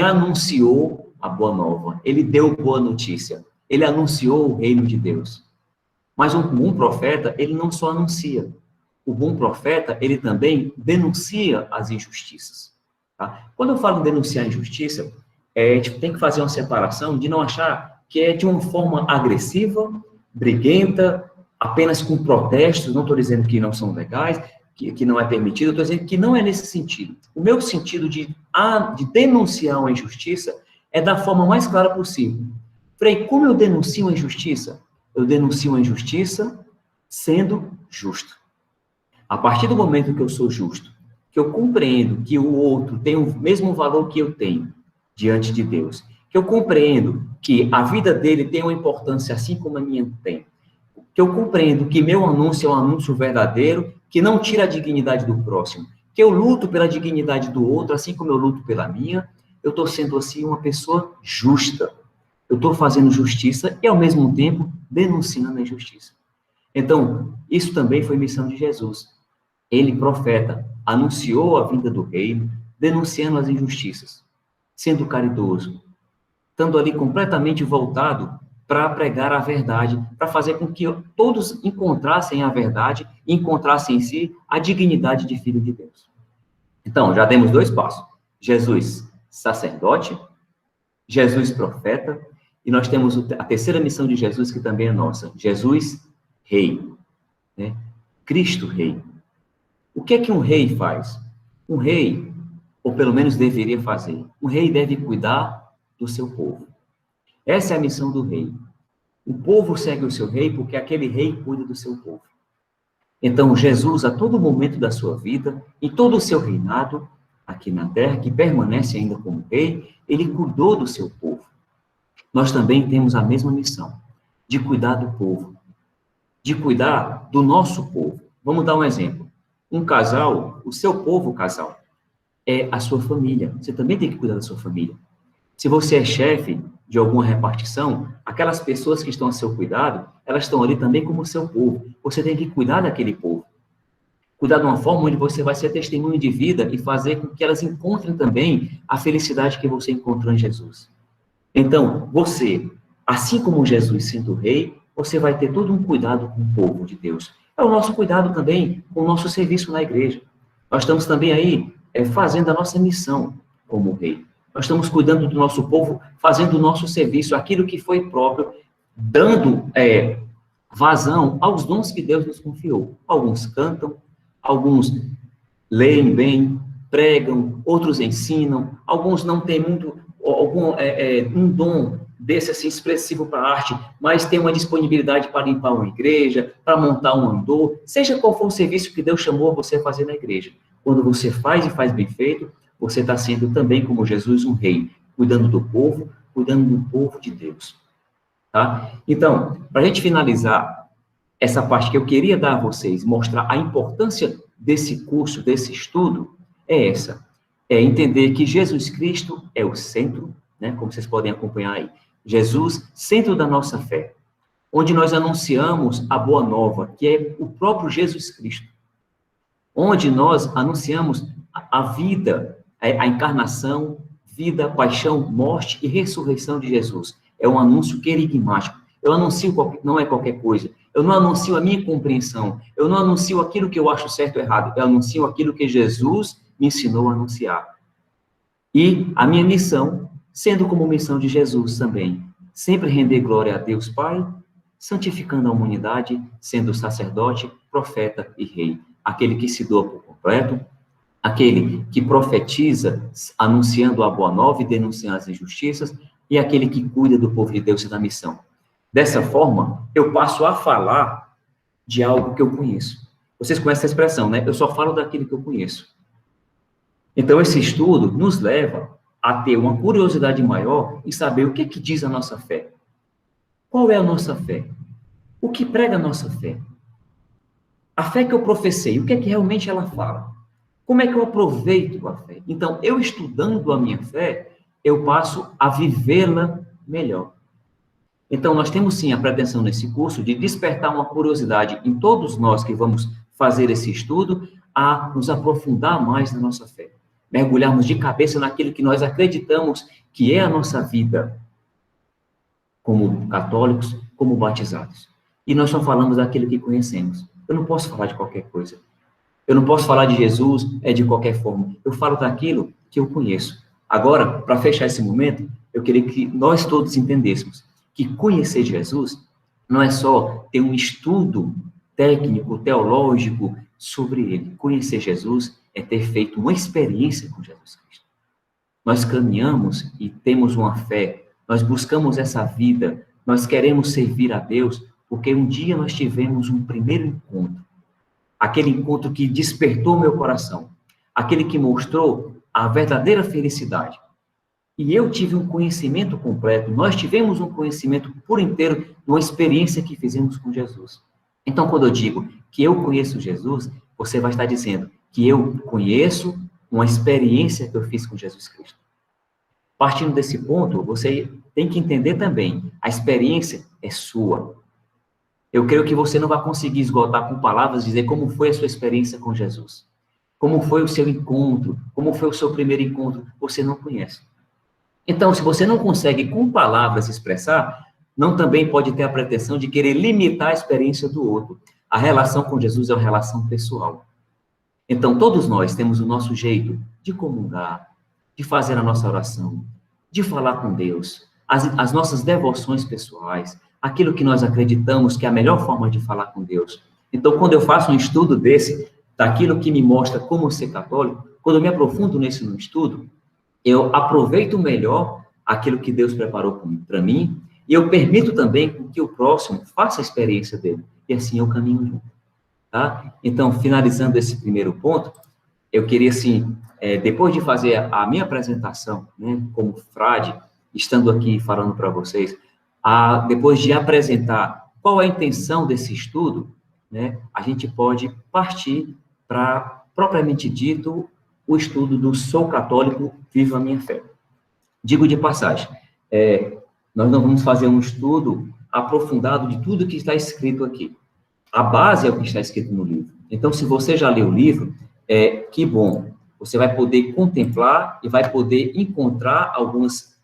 anunciou a boa nova, ele deu boa notícia, ele anunciou o reino de Deus. Mas um bom profeta, ele não só anuncia. O bom profeta, ele também denuncia as injustiças. Tá? Quando eu falo em denunciar a injustiça, a gente tem que fazer uma separação de não achar que é de uma forma agressiva, briguenta, apenas com protestos. Não estou dizendo que não são legais, que não é permitido, estou dizendo que não é nesse sentido. O meu sentido de denunciar uma injustiça é da forma mais clara possível. Frei, como eu denuncio uma injustiça? Eu denuncio uma injustiça sendo justo. A partir do momento que eu sou justo, que eu compreendo que o outro tem o mesmo valor que eu tenho diante de Deus, que eu compreendo que a vida dele tem uma importância assim como a minha tem, que eu compreendo que meu anúncio é um anúncio verdadeiro, que não tira a dignidade do próximo, que eu luto pela dignidade do outro, assim como eu luto pela minha, eu estou sendo assim uma pessoa justa. Eu estou fazendo justiça e, ao mesmo tempo, denunciando a injustiça. Então, isso também foi missão de Jesus. Ele, profeta, anunciou a vinda do reino, denunciando as injustiças, sendo caridoso, estando ali completamente voltado para pregar a verdade, para fazer com que todos encontrassem a verdade e encontrassem em si a dignidade de filho de Deus. Então, já demos 2 passos. Jesus, sacerdote, Jesus, profeta, e nós temos a terceira missão de Jesus, que também é nossa. Jesus, rei. Né? Cristo, rei. O que é que um rei faz? Um rei, ou pelo menos deveria fazer, um rei deve cuidar do seu povo. Essa é a missão do rei. O povo segue o seu rei porque aquele rei cuida do seu povo. Então, Jesus, a todo momento da sua vida, em todo o seu reinado, aqui na terra, que permanece ainda como rei, ele cuidou do seu povo. Nós também temos a mesma missão, de cuidar do povo, de cuidar do nosso povo. Vamos dar um exemplo. Um casal, o seu povo, casal, é a sua família. Você também tem que cuidar da sua família. Se você é chefe de alguma repartição, aquelas pessoas que estão a seu cuidado, elas estão ali também como o seu povo. Você tem que cuidar daquele povo. Cuidar de uma forma onde você vai ser testemunho de vida e fazer com que elas encontrem também a felicidade que você encontrou em Jesus. Então, você, assim como Jesus sendo rei, você vai ter todo um cuidado com o povo de Deus. É o nosso cuidado também com o nosso serviço na igreja. Nós estamos também aí fazendo a nossa missão como rei. Nós estamos cuidando do nosso povo, fazendo o nosso serviço, aquilo que foi próprio, dando vazão aos dons que Deus nos confiou. Alguns cantam, alguns leem bem, pregam, outros ensinam, alguns não têm muito um dom desse assim expressivo para a arte, mas tem uma disponibilidade para limpar uma igreja, para montar um andor, seja qual for o serviço que Deus chamou você a fazer na igreja. Quando você faz e faz bem feito, você está sendo também, como Jesus, um rei, cuidando do povo de Deus. Tá? Então, para a gente finalizar essa parte que eu queria dar a vocês, mostrar a importância desse curso, desse estudo, é essa. É entender que Jesus Cristo é o centro, né, como vocês podem acompanhar aí. Jesus, centro da nossa fé, onde nós anunciamos a boa nova, que é o próprio Jesus Cristo. Onde nós anunciamos a vida, a encarnação, vida, paixão, morte e ressurreição de Jesus. É um anúncio querigmático. Eu anuncio, não é qualquer coisa. Eu não anuncio a minha compreensão. Eu não anuncio aquilo que eu acho certo ou errado. Eu anuncio aquilo que Jesus me ensinou a anunciar. E a minha missão, sendo como missão de Jesus também, sempre render glória a Deus Pai, santificando a humanidade, sendo sacerdote, profeta e rei. Aquele que se doa por completo, aquele que profetiza, anunciando a boa nova e denunciando as injustiças, e aquele que cuida do povo de Deus e da missão. Dessa forma, eu passo a falar de algo que eu conheço. Vocês conhecem essa expressão, né? Eu só falo daquilo que eu conheço. Então, esse estudo nos leva a ter uma curiosidade maior em saber o que diz a nossa fé. Qual é a nossa fé? O que prega a nossa fé? A fé que eu professei, o que é que realmente ela fala? Como é que eu aproveito a fé? Então, eu estudando a minha fé, eu passo a vivê-la melhor. Então, nós temos sim a pretensão nesse curso de despertar uma curiosidade em todos nós que vamos fazer esse estudo, a nos aprofundar mais na nossa fé. mergulharmos de cabeça naquilo que nós acreditamos que é a nossa vida, como católicos, como batizados. E nós só falamos daquilo que conhecemos. Eu não posso falar de qualquer coisa. Eu não posso falar de Jesus de qualquer forma. Eu falo daquilo que eu conheço. Agora, para fechar esse momento, eu queria que nós todos entendêssemos que conhecer Jesus não é só ter um estudo técnico, teológico sobre ele. Conhecer Jesus é ter feito uma experiência com Jesus Cristo. Nós caminhamos e temos uma fé, nós buscamos essa vida, nós queremos servir a Deus, porque um dia nós tivemos um primeiro encontro. Aquele encontro que despertou meu coração, aquele que mostrou a verdadeira felicidade. E eu tive um conhecimento completo, nós tivemos um conhecimento por inteiro de uma experiência que fizemos com Jesus. Então, quando eu digo que eu conheço Jesus, você vai estar dizendo que eu conheço uma experiência que eu fiz com Jesus Cristo. Partindo desse ponto, você tem que entender também, a experiência é sua. Eu creio que você não vai conseguir esgotar com palavras, dizer como foi a sua experiência com Jesus. Como foi o seu encontro, como foi o seu primeiro encontro, você não conhece. Então, se você não consegue com palavras expressar, não também pode ter a pretensão de querer limitar a experiência do outro. A relação com Jesus é uma relação pessoal. Então, todos nós temos o nosso jeito de comungar, de fazer a nossa oração, de falar com Deus, as nossas devoções pessoais, aquilo que nós acreditamos que é a melhor forma de falar com Deus. Então, quando eu faço um estudo desse, daquilo que me mostra como ser católico, quando eu me aprofundo nesse estudo, eu aproveito melhor aquilo que Deus preparou para mim e eu permito também que o próximo faça a experiência dele. E assim eu caminho junto. Tá? Então, finalizando esse primeiro ponto, eu queria, assim, depois de fazer a minha apresentação, né, como frade, estando aqui falando para vocês, depois de apresentar qual é a intenção desse estudo, né, a gente pode partir para, propriamente dito, o estudo do Sou Católico, Vivo a Minha Fé. Digo de passagem, nós não vamos fazer um estudo aprofundado de tudo que está escrito aqui. A base é o que está escrito no livro. Então, se você já leu o livro, que bom. Você vai poder contemplar e vai poder encontrar algumas...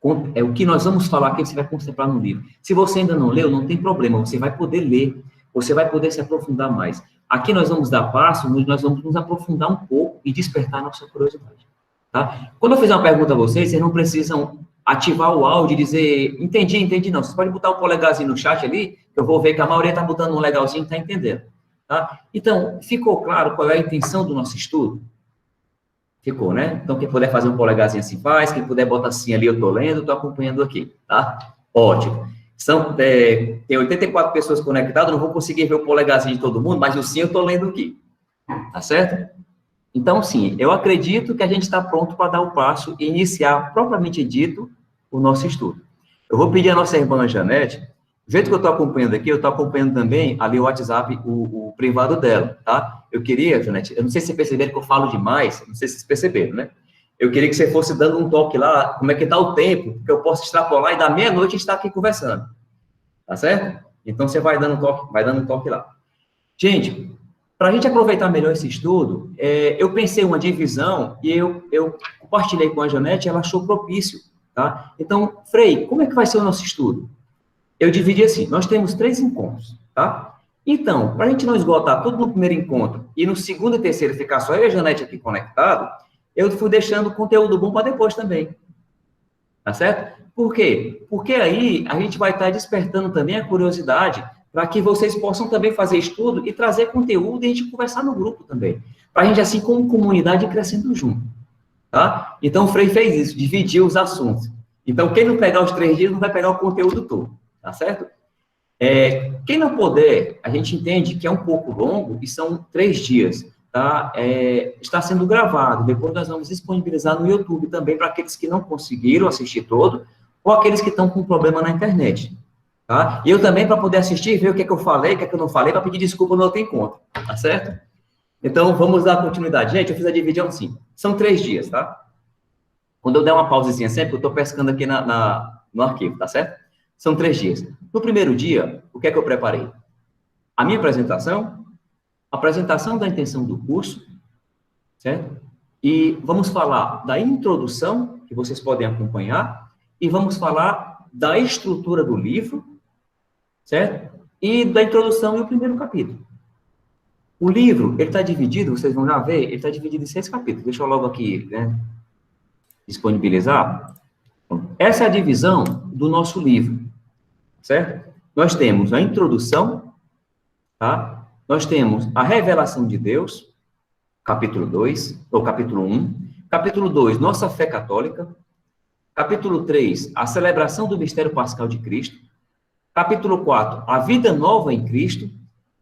o que nós vamos falar aqui, você vai contemplar no livro. Se você ainda não leu, não tem problema, você vai poder ler, você vai poder se aprofundar mais. Aqui nós vamos dar passo, nós vamos nos aprofundar um pouco e despertar a nossa curiosidade. Tá? Quando eu fizer uma pergunta a vocês não precisam ativar o áudio e dizer, entendi, não. Vocês podem botar o polegarzinho no chat ali, que eu vou ver que a maioria está botando um legalzinho e está entendendo. Tá? Então, ficou claro qual é a intenção do nosso estudo? Ficou, né? Então, quem puder fazer um polegarzinho assim faz, quem puder botar assim ali, eu estou lendo, estou acompanhando aqui, tá? Ótimo. Tem 84 pessoas conectadas, não vou conseguir ver o polegarzinho de todo mundo, mas o sim eu estou lendo aqui, tá certo? Então, sim, eu acredito que a gente está pronto para dar o passo e iniciar, propriamente dito, o nosso estudo. Eu vou pedir à nossa irmã Janete, do jeito que eu estou acompanhando aqui, eu estou acompanhando também ali o WhatsApp, o privado dela, tá? Eu queria, Janete, eu não sei se vocês perceberam que eu falo demais, não sei se vocês perceberam, né? Eu queria que você fosse dando um toque lá, como é que está o tempo, porque eu posso extrapolar e da meia-noite a gente está aqui conversando, tá certo? Então, você vai dando um toque lá. Gente, para a gente aproveitar melhor esse estudo, eu pensei uma divisão e eu compartilhei com a Janete, ela achou propício, tá? Então, Frei, como é que vai ser o nosso estudo? Eu dividi assim, nós temos 3 encontros, tá? Então, para a gente não esgotar tudo no primeiro encontro e no segundo e terceiro ficar só eu e a Janete aqui conectado, eu fui deixando conteúdo bom para depois também, tá certo? Por quê? Porque aí a gente vai estar despertando também a curiosidade para que vocês possam também fazer estudo e trazer conteúdo e a gente conversar no grupo também. Para a gente, assim, como comunidade, ir crescendo junto, tá? Então, o Frei fez isso, dividiu os assuntos. Então, quem não pegar os 3 dias não vai pegar o conteúdo todo, tá certo? Quem não puder, a gente entende que é um pouco longo e são 3 dias, tá? Está sendo gravado, depois nós vamos disponibilizar no YouTube também para aqueles que não conseguiram assistir todo ou aqueles que estão com problema na internet, tá? E eu também, para poder assistir, ver o que é que eu falei, o que é que eu não falei, para pedir desculpa no outro encontro, tá certo? Então, vamos dar continuidade. Gente, eu fiz a divisão assim, são 3 dias, tá? Quando eu der uma pausezinha sempre, eu estou pescando aqui no arquivo, tá certo? São 3 dias. No primeiro dia, o que é que eu preparei? A minha apresentação da intenção do curso, certo? E vamos falar da introdução, que vocês podem acompanhar, e vamos falar da estrutura do livro, certo? E da introdução e o primeiro capítulo. O livro, ele está dividido, vocês vão já ver, ele está dividido em 6 capítulos. Deixa eu logo aqui, né, disponibilizar. Essa é a divisão do nosso livro, certo? Nós temos a introdução, tá? Nós temos a revelação de Deus, capítulo 2, ou capítulo 1. Capítulo 2, nossa fé católica. Capítulo 3, a celebração do mistério pascal de Cristo. Capítulo 4, a vida nova em Cristo.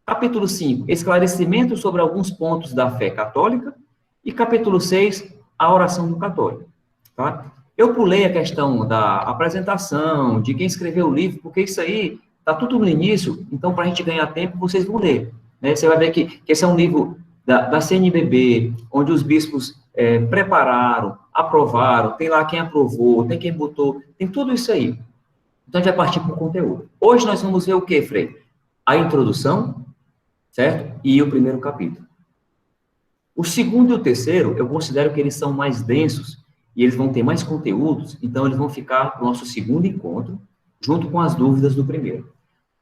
Capítulo 5, esclarecimento sobre alguns pontos da fé católica. E capítulo 6, a oração do católico. Tá? Eu pulei a questão da apresentação, de quem escreveu o livro, porque isso aí está tudo no início, então, para a gente ganhar tempo, vocês vão ler. Né? Você vai ver que esse é um livro da CNBB, onde os bispos prepararam, aprovaram, tem lá quem aprovou, tem quem botou, tem tudo isso aí. Então, a gente vai partir para o conteúdo. Hoje nós vamos ver o quê, Frei? A introdução, certo? E o primeiro capítulo. O segundo e o terceiro, eu considero que eles são mais densos e eles vão ter mais conteúdos, então eles vão ficar para o nosso segundo encontro, junto com as dúvidas do primeiro.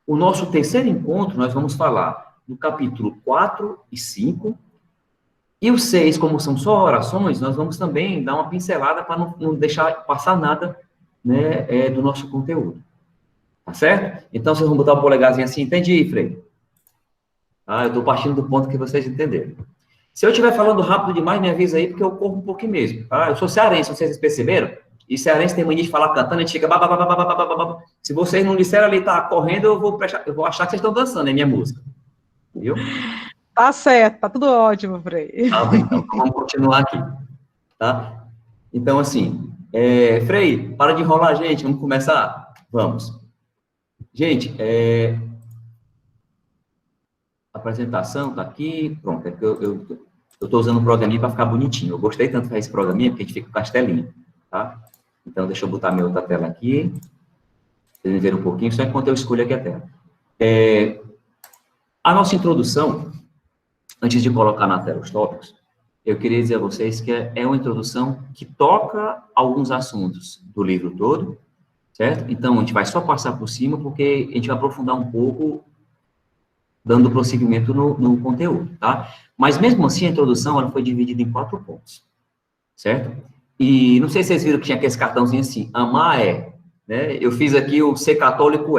O nosso terceiro encontro, nós vamos falar do capítulo 4 e 5, e o 6, como são só orações, nós vamos também dar uma pincelada para não deixar passar nada, né, do nosso conteúdo. Tá certo? Então, vocês vão botar o polegarzinho assim, entendi, Frei? Ah, eu estou partindo do ponto que vocês entenderam. Se eu estiver falando rápido demais, me avisa aí, porque eu corro um pouquinho mesmo. Tá? Eu sou cearense, vocês perceberam? E cearense tem mania de falar cantando, a gente fica... Se vocês não disseram ali, tá correndo, eu vou achar que vocês estão dançando, é minha música. Viu? Tá certo, tá tudo ótimo, Frei. Tá bem, então vamos continuar aqui. Tá? Então, assim, Frei, para de enrolar, gente, vamos começar? Vamos. Gente, a apresentação tá aqui, pronto, é que eu estou usando um programinha para ficar bonitinho. Eu gostei tanto de fazer esse programinha, porque a gente fica com castelinho, tá? Então, deixa eu botar minha outra tela aqui. Vocês verem um pouquinho, só enquanto eu escolho aqui a tela. A nossa introdução, antes de colocar na tela os tópicos, eu queria dizer a vocês que é uma introdução que toca alguns assuntos do livro todo, certo? Então, a gente vai só passar por cima, porque a gente vai aprofundar um pouco, dando prosseguimento no conteúdo, tá? Mas, mesmo assim, a introdução, ela foi dividida em 4 pontos, certo? E não sei se vocês viram que tinha aquele cartãozinho assim, amar né? Eu fiz aqui o ser católico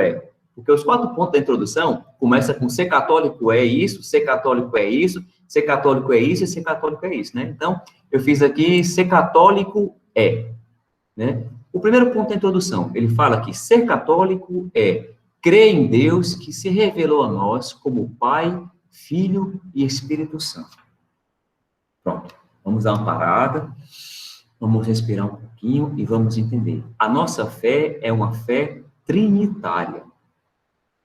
porque os 4 pontos da introdução começa com ser católico é isso, ser católico é isso, ser católico é isso e ser católico é isso, né? Então, eu fiz aqui ser católico né? O primeiro ponto da introdução, ele fala que ser católico crer em Deus que se revelou a nós como Pai, Filho e Espírito Santo. Pronto, vamos dar uma parada, vamos respirar um pouquinho e vamos entender. A nossa fé é uma fé trinitária,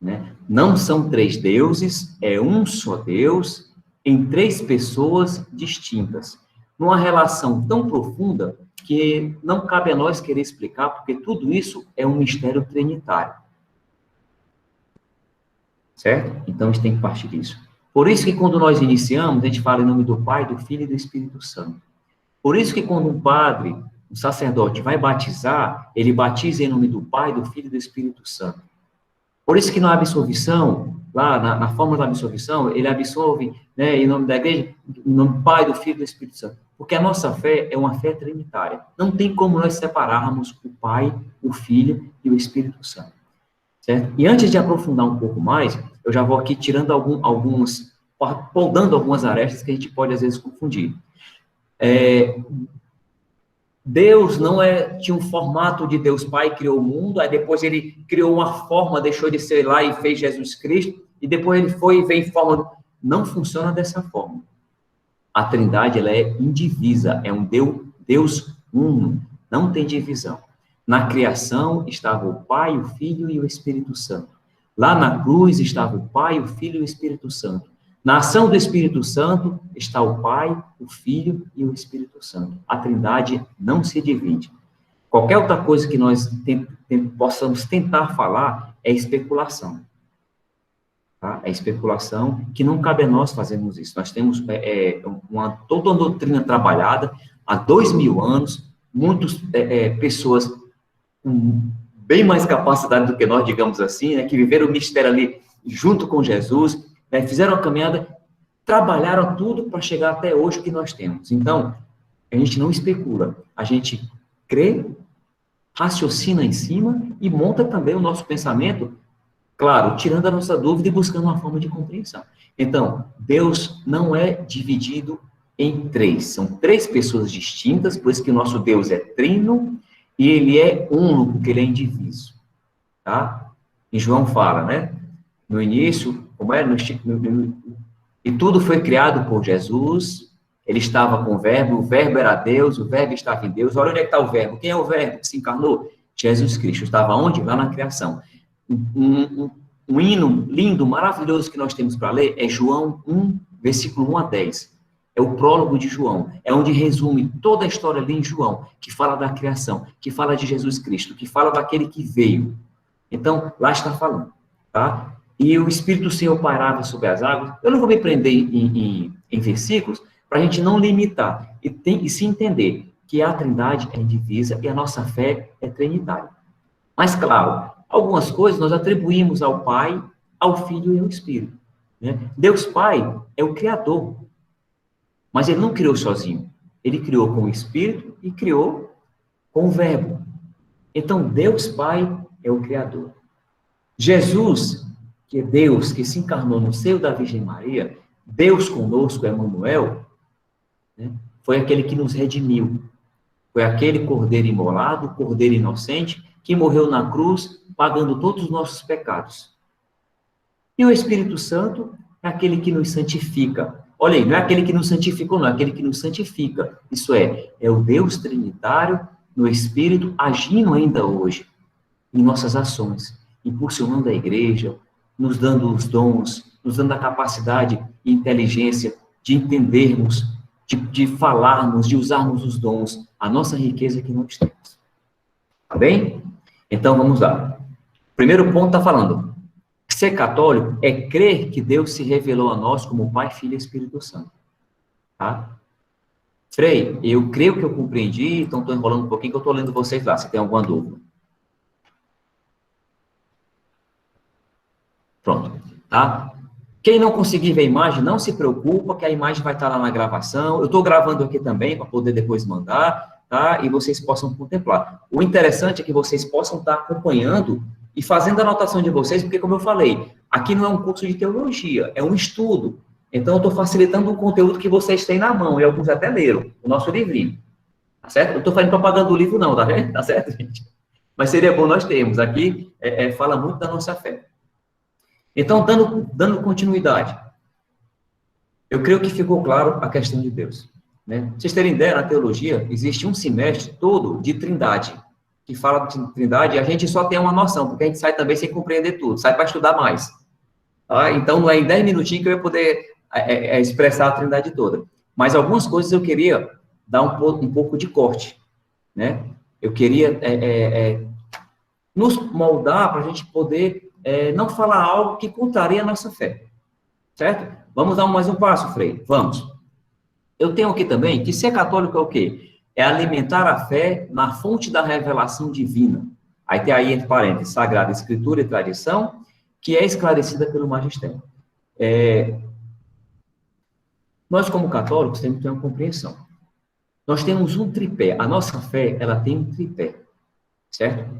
né? Não são 3 deuses, é um só Deus em 3 pessoas distintas, numa relação tão profunda que não cabe a nós querer explicar, porque tudo isso é um mistério trinitário. Certo? Então, a gente tem que partir disso. Por isso que quando nós iniciamos, a gente fala em nome do Pai, do Filho e do Espírito Santo. Por isso que quando um padre, um sacerdote vai batizar, ele batiza em nome do Pai, do Filho e do Espírito Santo. Por isso que na absolvição, lá na fórmula da absolvição, ele absolve, né, em nome da igreja, em nome do Pai, do Filho e do Espírito Santo. Porque a nossa fé é uma fé trinitária. Não tem como nós separarmos o Pai, o Filho e o Espírito Santo. Certo? E antes de aprofundar um pouco mais, eu já vou aqui tirando podando algumas arestas que a gente pode, às vezes, confundir. Deus não tinha um formato de Deus Pai, criou o mundo, aí depois ele criou uma forma, deixou de ser lá e fez Jesus Cristo, e depois ele foi e veio em forma... Não funciona dessa forma. A Trindade, ela é indivisa, é um Deus uno, não tem divisão. Na criação estava o Pai, o Filho e o Espírito Santo. Lá na cruz estava o Pai, o Filho e o Espírito Santo. Na ação do Espírito Santo está o Pai, o Filho e o Espírito Santo. A Trindade não se divide. Qualquer outra coisa que nós possamos tentar falar é especulação. Tá? É especulação que não cabe a nós fazermos isso. Nós temos toda uma doutrina trabalhada, há 2000 anos, muitas pessoas com bem mais capacidade do que nós, digamos assim, né, que viveram o mistério ali junto com Jesus, né, fizeram a caminhada, trabalharam tudo para chegar até hoje o que nós temos. Então, a gente não especula, a gente crê, raciocina em cima e monta também o nosso pensamento, claro, tirando a nossa dúvida e buscando uma forma de compreensão. Então, Deus não é dividido em três, são três pessoas distintas, por isso que o nosso Deus é trino e ele é único, porque ele é indiviso, tá? E João fala, né? No início, como é? E tudo foi criado por Jesus, ele estava com o verbo era Deus, o verbo estava em Deus. Olha onde é que está o verbo. Quem é o verbo que se encarnou? Jesus Cristo. Estava onde? Lá na criação. Um hino lindo, maravilhoso que nós temos para ler é João 1, versículo 1 a 10. É o prólogo de João. É onde resume toda a história ali em João, que fala da criação, que fala de Jesus Cristo, que fala daquele que veio. Então, lá está falando, tá? E o Espírito do Senhor pairava sobre as águas. Eu não vou me prender em versículos, para a gente não limitar e se entender que a Trindade é indivisa e a nossa fé é trinitária. Mas, claro, algumas coisas nós atribuímos ao Pai, ao Filho e ao Espírito, né? Deus Pai é o Criador, mas Ele não criou sozinho. Ele criou com o Espírito e criou com o Verbo. Então, Deus Pai é o Criador. Jesus, que é Deus, que se encarnou no seio da Virgem Maria, Deus conosco, Emmanuel, né, foi aquele que nos redimiu. Foi aquele cordeiro imolado, cordeiro inocente, que morreu na cruz, pagando todos os nossos pecados. E o Espírito Santo é aquele que nos santifica. Olha aí, não é aquele que nos santificou, não, é aquele que nos santifica. Isso é o Deus trinitário no Espírito, agindo ainda hoje em nossas ações, impulsionando a igreja, nos dando os dons, nos dando a capacidade e inteligência de entendermos, de falarmos, de usarmos os dons, a nossa riqueza que nós temos. Tá bem? Então, vamos lá. Primeiro ponto está falando, ser católico é crer que Deus se revelou a nós como Pai, Filho e Espírito Santo. Tá? Frei, eu creio que eu compreendi, então estou enrolando um pouquinho que eu estou lendo vocês lá, se tem alguma dúvida. Pronto, tá? Quem não conseguir ver a imagem, não se preocupa, que a imagem vai estar lá na gravação. Eu estou gravando aqui também, para poder depois mandar, tá? E vocês possam contemplar. O interessante é que vocês possam estar acompanhando e fazendo a anotação de vocês, porque, como eu falei, aqui não é um curso de teologia, é um estudo. Então, eu estou facilitando o conteúdo que vocês têm na mão, e alguns até leram, o nosso livrinho. Tá certo? Eu estou fazendo propaganda do livro, não, tá vendo? Tá certo, gente? Mas seria bom nós termos. Aqui, fala muito da nossa fé. Então, dando continuidade, eu creio que ficou claro a questão de Deus, né? Pra vocês terem ideia, na teologia, existe um semestre todo de trindade, que fala de trindade, e a gente só tem uma noção, porque a gente sai também sem compreender tudo, sai para estudar mais. Tá? Então, não é em 10 minutinhos que eu ia poder expressar a trindade toda. Mas algumas coisas eu queria dar um pouco de corte, né? Eu queria nos moldar para a gente poder não falar algo que contraria a nossa fé, certo? Vamos dar mais um passo, Frei? Vamos. Eu tenho aqui também que ser católico é o quê? É alimentar a fé na fonte da revelação divina. Aí tem aí, entre parênteses, Sagrada Escritura e tradição, que é esclarecida pelo magistério. Nós, como católicos, temos que ter uma compreensão. Nós temos um tripé. A nossa fé, ela tem um tripé, certo?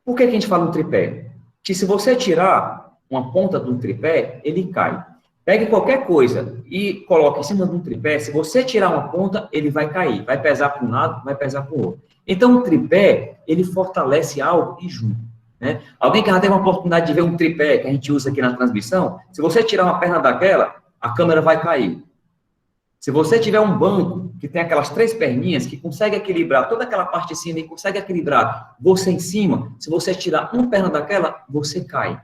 Por que a gente fala um tripé? Que se você tirar uma ponta de um tripé, ele cai. Pegue qualquer coisa e coloque em cima de um tripé, se você tirar uma ponta, ele vai cair. Vai pesar para um lado, vai pesar para o outro. Então, o tripé, ele fortalece algo e junto, né? Alguém que já teve uma oportunidade de ver um tripé que a gente usa aqui na transmissão, se você tirar uma perna daquela, a câmera vai cair. Se você tiver um banco que tem aquelas 3 perninhas, que consegue equilibrar toda aquela parte de cima e consegue equilibrar você em cima, se você tirar uma perna daquela, você cai.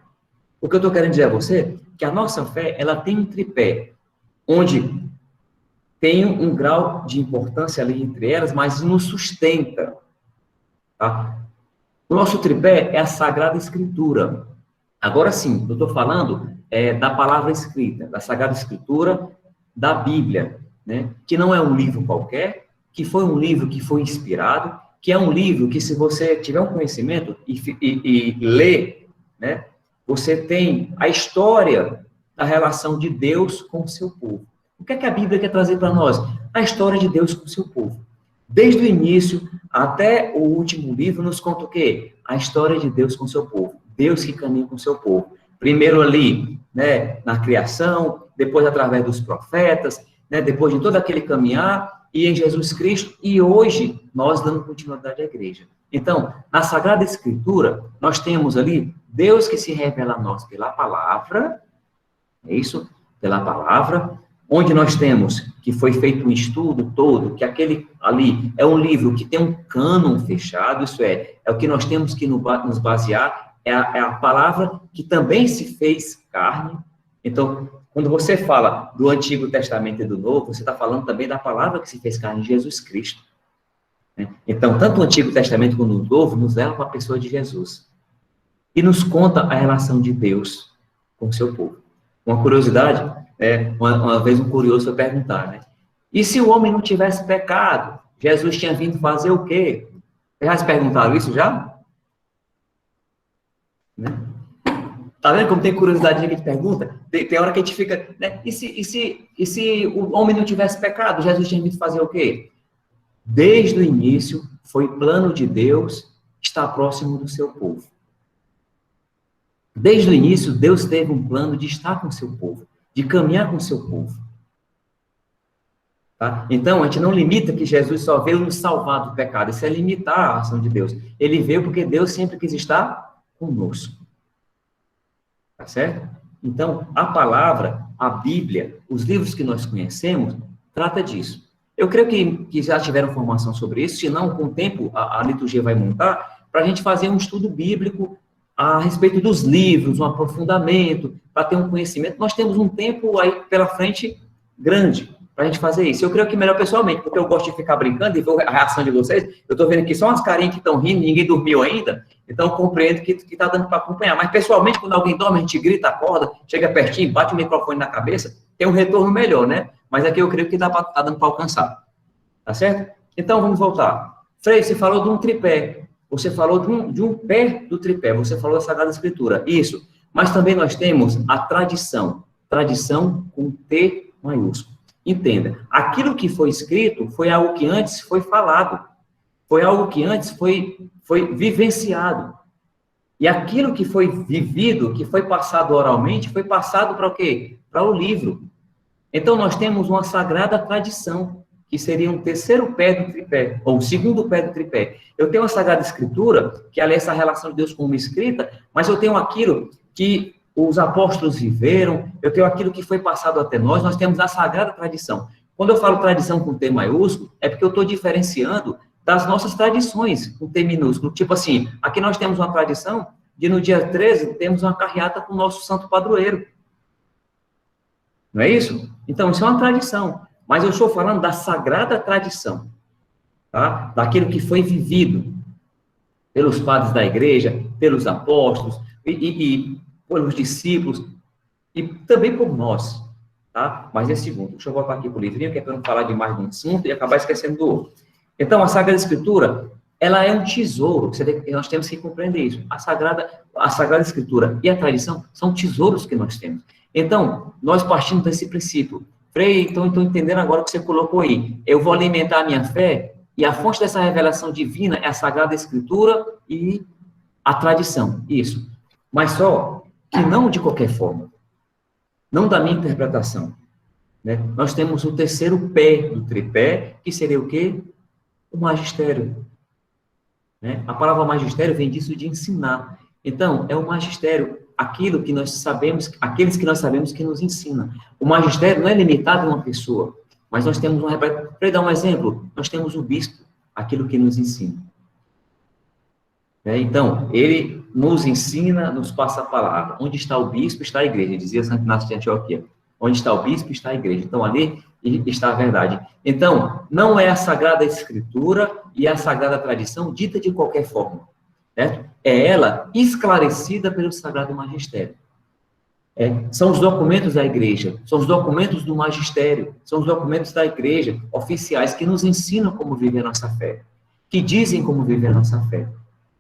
O que eu estou querendo dizer a você é que a nossa fé, ela tem um tripé, onde tem um grau de importância ali entre elas, mas nos sustenta. Tá? O nosso tripé é a Sagrada Escritura. Agora sim, eu estou falando da palavra escrita, da Sagrada Escritura, da Bíblia, né? Que não é um livro qualquer, que foi um livro que foi inspirado, que é um livro que, se você tiver um conhecimento e ler, né, você tem a história da relação de Deus com o seu povo. O que é que a Bíblia quer trazer para nós? A história de Deus com o seu povo. Desde o início até o último livro nos conta o quê? A história de Deus com o seu povo. Deus que caminha com o seu povo. Primeiro ali, né, na criação, depois através dos profetas, né, depois de todo aquele caminhar, e em Jesus Cristo, e hoje nós dando continuidade à igreja. Então, na Sagrada Escritura, nós temos ali Deus que se revela a nós pela palavra, é isso? Pela palavra, onde nós temos que foi feito um estudo todo, que aquele ali é um livro que tem um cânon fechado, isso é o que nós temos que nos basear, é a palavra que também se fez carne. Então, quando você fala do Antigo Testamento e do Novo, você está falando também da palavra que se fez carne, Jesus Cristo. Então, tanto o Antigo Testamento como o Novo nos leva para a pessoa de Jesus. E nos conta a relação de Deus com o seu povo. Uma curiosidade, uma vez um curioso foi perguntar, né? E se o homem não tivesse pecado, Jesus tinha vindo fazer o quê? Já se perguntaram isso já? Né? Tá vendo como tem curiosidade que a gente pergunta? Tem hora que a gente fica, né? E se o homem não tivesse pecado, Jesus tinha vindo fazer o quê? Desde o início, foi plano de Deus estar próximo do seu povo. Desde o início, Deus teve um plano de estar com o seu povo, de caminhar com o seu povo. Tá? Então, a gente não limita que Jesus só veio nos salvar do pecado, isso é limitar a ação de Deus. Ele veio porque Deus sempre quis estar conosco. Tá certo? Então, a palavra, a Bíblia, os livros que nós conhecemos, trata disso. Eu creio que já tiveram formação sobre isso, senão, com o tempo, a liturgia vai montar para a gente fazer um estudo bíblico a respeito dos livros, um aprofundamento, para ter um conhecimento. Nós temos um tempo aí pela frente grande para a gente fazer isso. Eu creio que melhor pessoalmente, porque eu gosto de ficar brincando e ver a reação de vocês. Eu estou vendo aqui só umas carinhas que estão rindo, ninguém dormiu ainda, então eu compreendo que está dando para acompanhar. Mas, pessoalmente, quando alguém dorme, a gente grita, acorda, chega pertinho, bate o microfone na cabeça, tem um retorno melhor, né? Mas aqui eu creio que está dando para alcançar. Tá certo? Então, vamos voltar. Frei, você falou de um tripé. Você falou de um pé do tripé. Você falou da Sagrada Escritura. Isso. Mas também nós temos a tradição. Tradição com T maiúsculo. Entenda. Aquilo que foi escrito foi algo que antes foi falado. Foi algo que antes foi vivenciado. E aquilo que foi vivido, que foi passado oralmente, foi passado para o quê? Para o livro. Então, nós temos uma sagrada tradição, que seria um terceiro pé do tripé, ou o segundo pé do tripé. Eu tenho a Sagrada Escritura, que é essa relação de Deus com uma escrita, mas eu tenho aquilo que os apóstolos viveram, eu tenho aquilo que foi passado até nós temos a sagrada tradição. Quando eu falo tradição com T maiúsculo, é porque eu estou diferenciando das nossas tradições com T minúsculo. Tipo assim, aqui nós temos uma tradição de no dia 13 temos uma carreata com o nosso santo padroeiro. Não é isso? Então, isso é uma tradição. Mas eu estou falando da sagrada tradição, tá? Daquilo que foi vivido pelos padres da igreja, pelos apóstolos, e pelos discípulos, e também por nós, tá? Mas é segundo. Deixa eu voltar aqui para o livrinho, que é para não falar demais de um assunto e acabar esquecendo do outro. Então, a Sagrada Escritura, ela é um tesouro, nós temos que compreender isso. A Sagrada Escritura e a tradição são tesouros que nós temos. Então, nós partimos desse princípio. Frei, então estou entendendo agora o que você colocou aí. Eu vou alimentar a minha fé, e a fonte dessa revelação divina é a Sagrada Escritura e a tradição. Isso. Mas só que não de qualquer forma. Não da minha interpretação. Né? Nós temos o terceiro pé do tripé, que seria o quê? O magistério. Né? A palavra magistério vem disso de ensinar. Então, é o magistério, aquilo que nós sabemos, aqueles que nós sabemos que nos ensina. O magistério não é limitado a uma pessoa, mas nós temos para dar um exemplo, nós temos o bispo, aquilo que nos ensina. Então, ele nos ensina, nos passa a palavra. Onde está o bispo, está a igreja, dizia Santo Inácio de Antioquia. Onde está o bispo, está a igreja. Então, ali está a verdade. Então, não é a Sagrada Escritura e a Sagrada Tradição dita de qualquer forma. Certo? É ela esclarecida pelo Sagrado Magistério. São os documentos da igreja, são os documentos do magistério, são os documentos da igreja, oficiais, que nos ensinam como viver a nossa fé, que dizem como viver a nossa fé.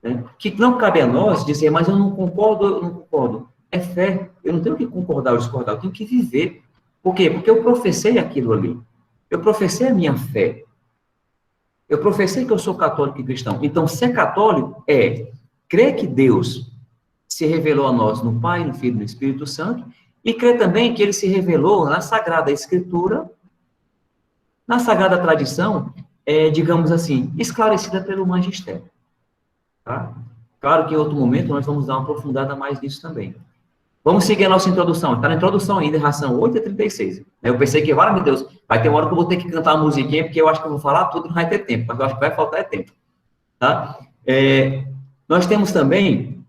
Né? Que não cabe a nós dizer, mas eu não concordo, eu não concordo. É fé, eu não tenho que concordar ou discordar, eu tenho que viver. Por quê? Porque eu professei aquilo ali. Eu professei a minha fé. Eu professei que eu sou católico e cristão. Então, ser católico é crer que Deus se revelou a nós no Pai, no Filho e no Espírito Santo, e crer também que ele se revelou na Sagrada Escritura, na Sagrada Tradição, digamos assim, esclarecida pelo magistério. Tá? Claro que em outro momento nós vamos dar uma aprofundada mais nisso também. Vamos seguir a nossa introdução. Está na introdução ainda, ração 8h36. Eu pensei que, meu Deus, vai ter uma hora que eu vou ter que cantar uma musiquinha, porque eu acho que eu vou falar tudo e não vai ter tempo, mas eu acho que vai faltar tempo. Tá? Nós temos também,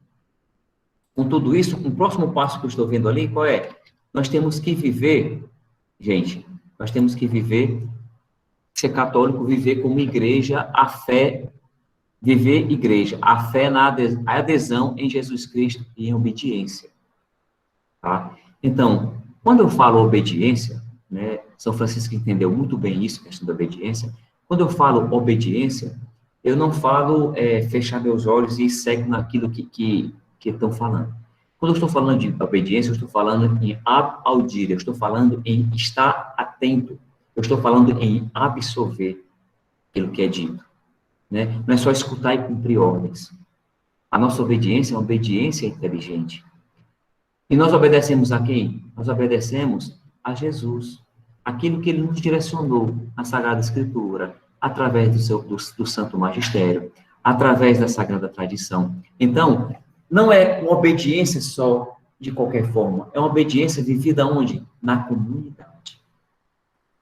com tudo isso, um próximo passo que eu estou vendo ali, qual é? Nós temos que viver, gente, nós temos que viver, ser católico, viver como igreja, a fé, viver igreja, a fé na adesão em Jesus Cristo e em obediência. Tá? Então, quando eu falo obediência, né, São Francisco entendeu muito bem isso, a questão da obediência. Quando eu falo obediência, eu não falo fechar meus olhos e segue naquilo que estão falando. Quando eu estou falando de obediência, eu estou falando em aplaudir, eu estou falando em estar atento, eu estou falando em absorver aquilo que é dito. Né? Não é só escutar e cumprir ordens. A nossa obediência é uma obediência inteligente. E nós obedecemos a quem? Nós obedecemos a Jesus. Aquilo que ele nos direcionou na Sagrada Escritura, através do Santo Magistério, através da Sagrada Tradição. Então, não é uma obediência só de qualquer forma, é uma obediência vivida onde? Na comunidade.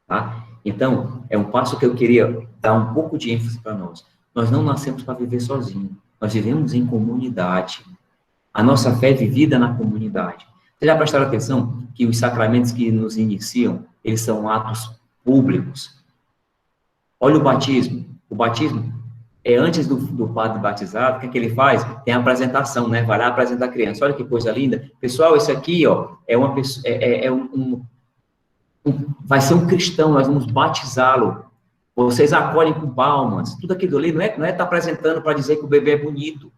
Tá? Então, é um passo que eu queria dar um pouco de ênfase para nós. Nós não nascemos para viver sozinhos, nós vivemos em comunidade. A nossa fé é vivida na comunidade. Vocês já prestaram atenção que os sacramentos que nos iniciam, eles são atos públicos? Olha o batismo. O batismo é antes do padre batizado, o que é que ele faz? Tem a apresentação, né? Vai lá apresentar a criança. Olha que coisa linda. Pessoal, esse aqui, ó, é uma pessoa, vai ser um cristão, nós vamos batizá-lo. Vocês acolhem com palmas. Tudo aquilo ali não é estar apresentando para dizer que o bebê é bonito.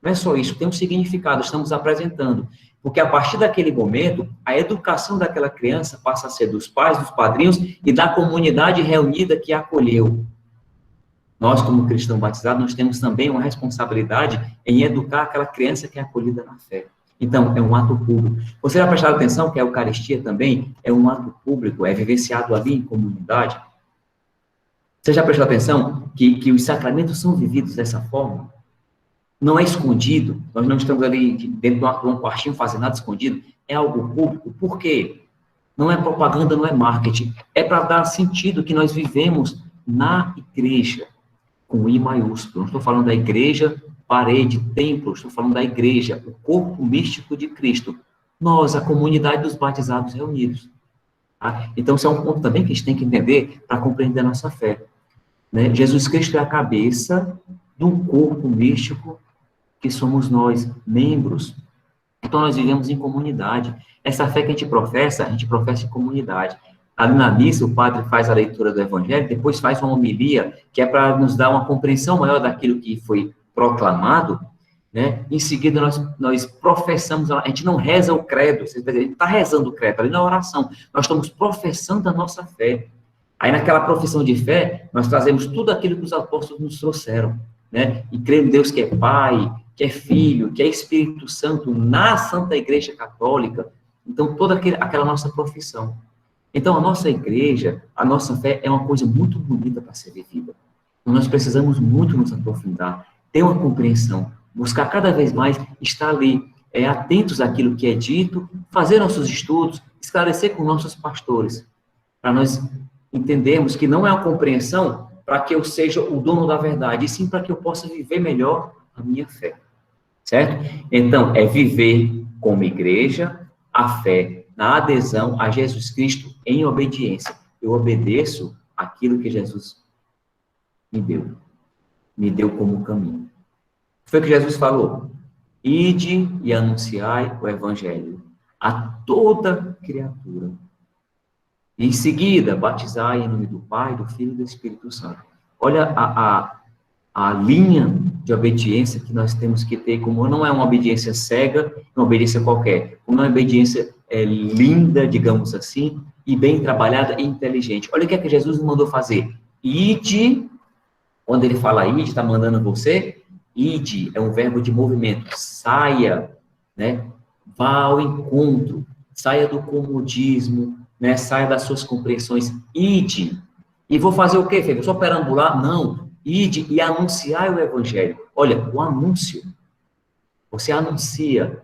Não é só isso, tem um significado, estamos apresentando. Porque a partir daquele momento, a educação daquela criança passa a ser dos pais, dos padrinhos e da comunidade reunida que a acolheu. Nós, como cristão batizado, nós temos também uma responsabilidade em educar aquela criança que é acolhida na fé. Então, é um ato público. Você já prestou atenção que a Eucaristia também é um ato público, é vivenciado ali em comunidade? Você já prestou atenção que os sacramentos são vividos dessa forma? Não é escondido, nós não estamos ali dentro de um quartinho fazendo nada escondido, é algo público. Por quê? Não é propaganda, não é marketing, é para dar sentido que nós vivemos na igreja, com I maiúsculo. Não estou falando da igreja, parede, templo, estou falando da igreja, o corpo místico de Cristo. Nós, a comunidade dos batizados reunidos. Tá? Então, isso é um ponto também que a gente tem que entender para compreender a nossa fé. Né? Jesus Cristo é a cabeça de um corpo místico que somos nós, membros. Então, nós vivemos em comunidade. Essa fé que a gente professa em comunidade. Ali na missa, o padre faz a leitura do Evangelho, depois faz uma homilia, que é para nos dar uma compreensão maior daquilo que foi proclamado, né? Em seguida, nós professamos, a gente não reza o credo, você está rezando o credo, ali na oração, nós estamos professando a nossa fé. Aí, naquela profissão de fé, nós trazemos tudo aquilo que os apóstolos nos trouxeram, né? E cremos em Deus que é Pai, que é Filho, que é Espírito Santo, na Santa Igreja Católica. Então, toda aquela nossa profissão. Então, a nossa igreja, a nossa fé é uma coisa muito bonita para ser vivida. Então, nós precisamos muito nos aprofundar, ter uma compreensão, buscar cada vez mais estar ali, atentos àquilo que é dito, fazer nossos estudos, esclarecer com nossos pastores, para nós entendermos que não é uma compreensão para que eu seja o dono da verdade, e sim para que eu possa viver melhor a minha fé. Certo? Então, é viver como igreja a fé na adesão a Jesus Cristo em obediência. Eu obedeço aquilo que Jesus me deu como caminho. Foi o que Jesus falou: ide e anunciai o evangelho a toda criatura. E em seguida, batizai em nome do Pai, do Filho e do Espírito Santo. Olha a linha de obediência que nós temos que ter, como não é uma obediência cega, uma obediência qualquer, como uma obediência linda, digamos assim, e bem trabalhada e inteligente. Olha o que é que Jesus nos mandou fazer. Ide, quando ele fala ide, está mandando você, ide é um verbo de movimento, saia, né? Vá ao encontro, saia do comodismo, né? Saia das suas compreensões, ide. E vou fazer o quê, filho? Só perambular? Não. Ide e anunciai o evangelho. Olha, o anúncio. Você anuncia.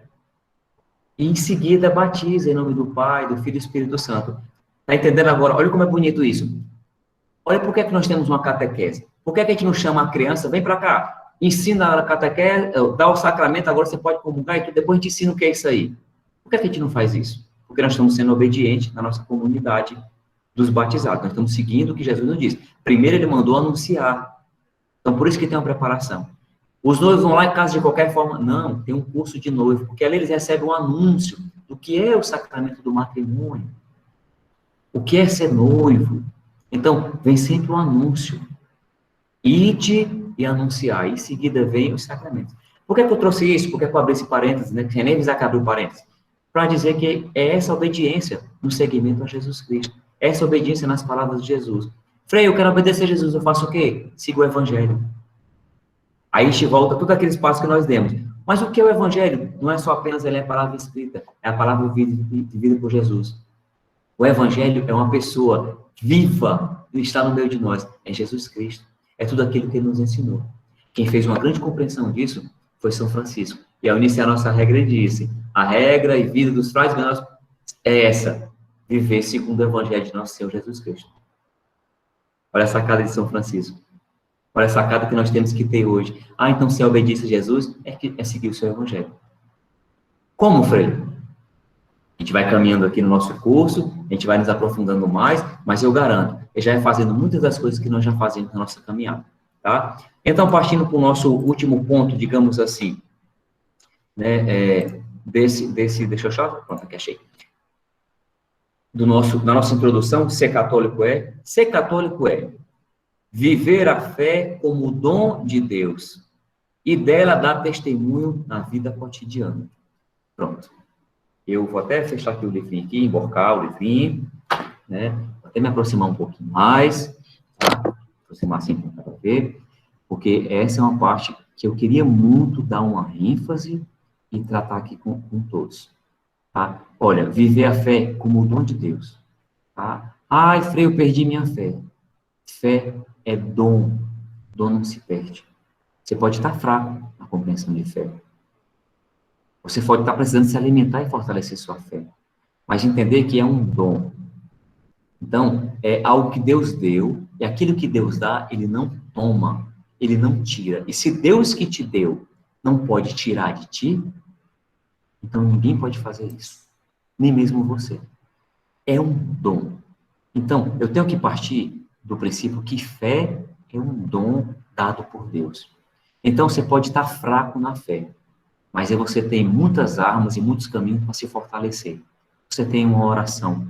E em seguida batiza em nome do Pai, do Filho e do Espírito Santo. Está entendendo agora? Olha como é bonito isso. Olha por que nós temos uma catequese. Por que a gente não chama a criança? Vem para cá. Ensina a catequese, dá o sacramento, agora você pode comungar e tudo, depois a gente ensina o que é isso aí. Por que a gente não faz isso? Porque nós estamos sendo obedientes na nossa comunidade dos batizados. Nós estamos seguindo o que Jesus nos diz. Primeiro ele mandou anunciar. Então, por isso que tem uma preparação. Os noivos vão lá em casa de qualquer forma? Não, tem um curso de noivo, porque ali eles recebem um anúncio do que é o sacramento do matrimônio. O que é ser noivo. Então, vem sempre um anúncio. Ide e anunciar. Em seguida vem os sacramentos. Por que eu trouxe isso? Por que eu abri esse parênteses, né? Sem nem avisar que abriu parênteses. Para dizer que é essa obediência no seguimento a Jesus Cristo. Essa obediência nas palavras de Jesus. Frei, eu quero obedecer a Jesus, eu faço o quê? Sigo o Evangelho. Aí a gente volta a todos aqueles passos que nós demos. Mas o que é o Evangelho? Não é só apenas a palavra escrita, é a palavra vivida por Jesus. O Evangelho é uma pessoa viva que está no meio de nós, é Jesus Cristo. É tudo aquilo que ele nos ensinou. Quem fez uma grande compreensão disso foi São Francisco. E ao iniciar a nossa regra, ele disse, a regra e vida dos frades menores é essa, viver segundo o Evangelho de nosso Senhor Jesus Cristo. Olha a sacada de São Francisco. Olha a sacada que nós temos que ter hoje. Ah, então se a obediência a Jesus é seguir o seu Evangelho. Como, Frei? A gente vai caminhando aqui no nosso curso, a gente vai nos aprofundando mais, mas eu garanto, ele já é fazendo muitas das coisas que nós já fazemos na nossa caminhada, tá? Então, partindo para o nosso último ponto, digamos assim, né, deixa eu achar, pronto, aqui achei. Da nossa introdução, ser católico é viver a fé como dom de Deus e dela dar testemunho na vida cotidiana. Pronto. Eu vou até fechar aqui o livrinho aqui, emborcar o livrinho, né? Vou até me aproximar um pouquinho mais, tá? Aproximar assim para ver, porque essa é uma parte que eu queria muito dar uma ênfase e tratar aqui com todos, tá? Olha, viver a fé como o dom de Deus, tá? Ai, Frei, eu perdi minha fé. Fé é dom, dom não se perde. Você pode estar fraco na compreensão de fé. Você pode estar precisando se alimentar e fortalecer sua fé. Mas entender que é um dom. Então, é algo que Deus deu, e aquilo que Deus dá, ele não toma, ele não tira. E se Deus que te deu não pode tirar de ti, então ninguém pode fazer isso. Nem mesmo você. É um dom. Então, eu tenho que partir do princípio que fé é um dom dado por Deus. Então, você pode estar fraco na fé, mas aí você tem muitas armas e muitos caminhos para se fortalecer. Você tem uma oração.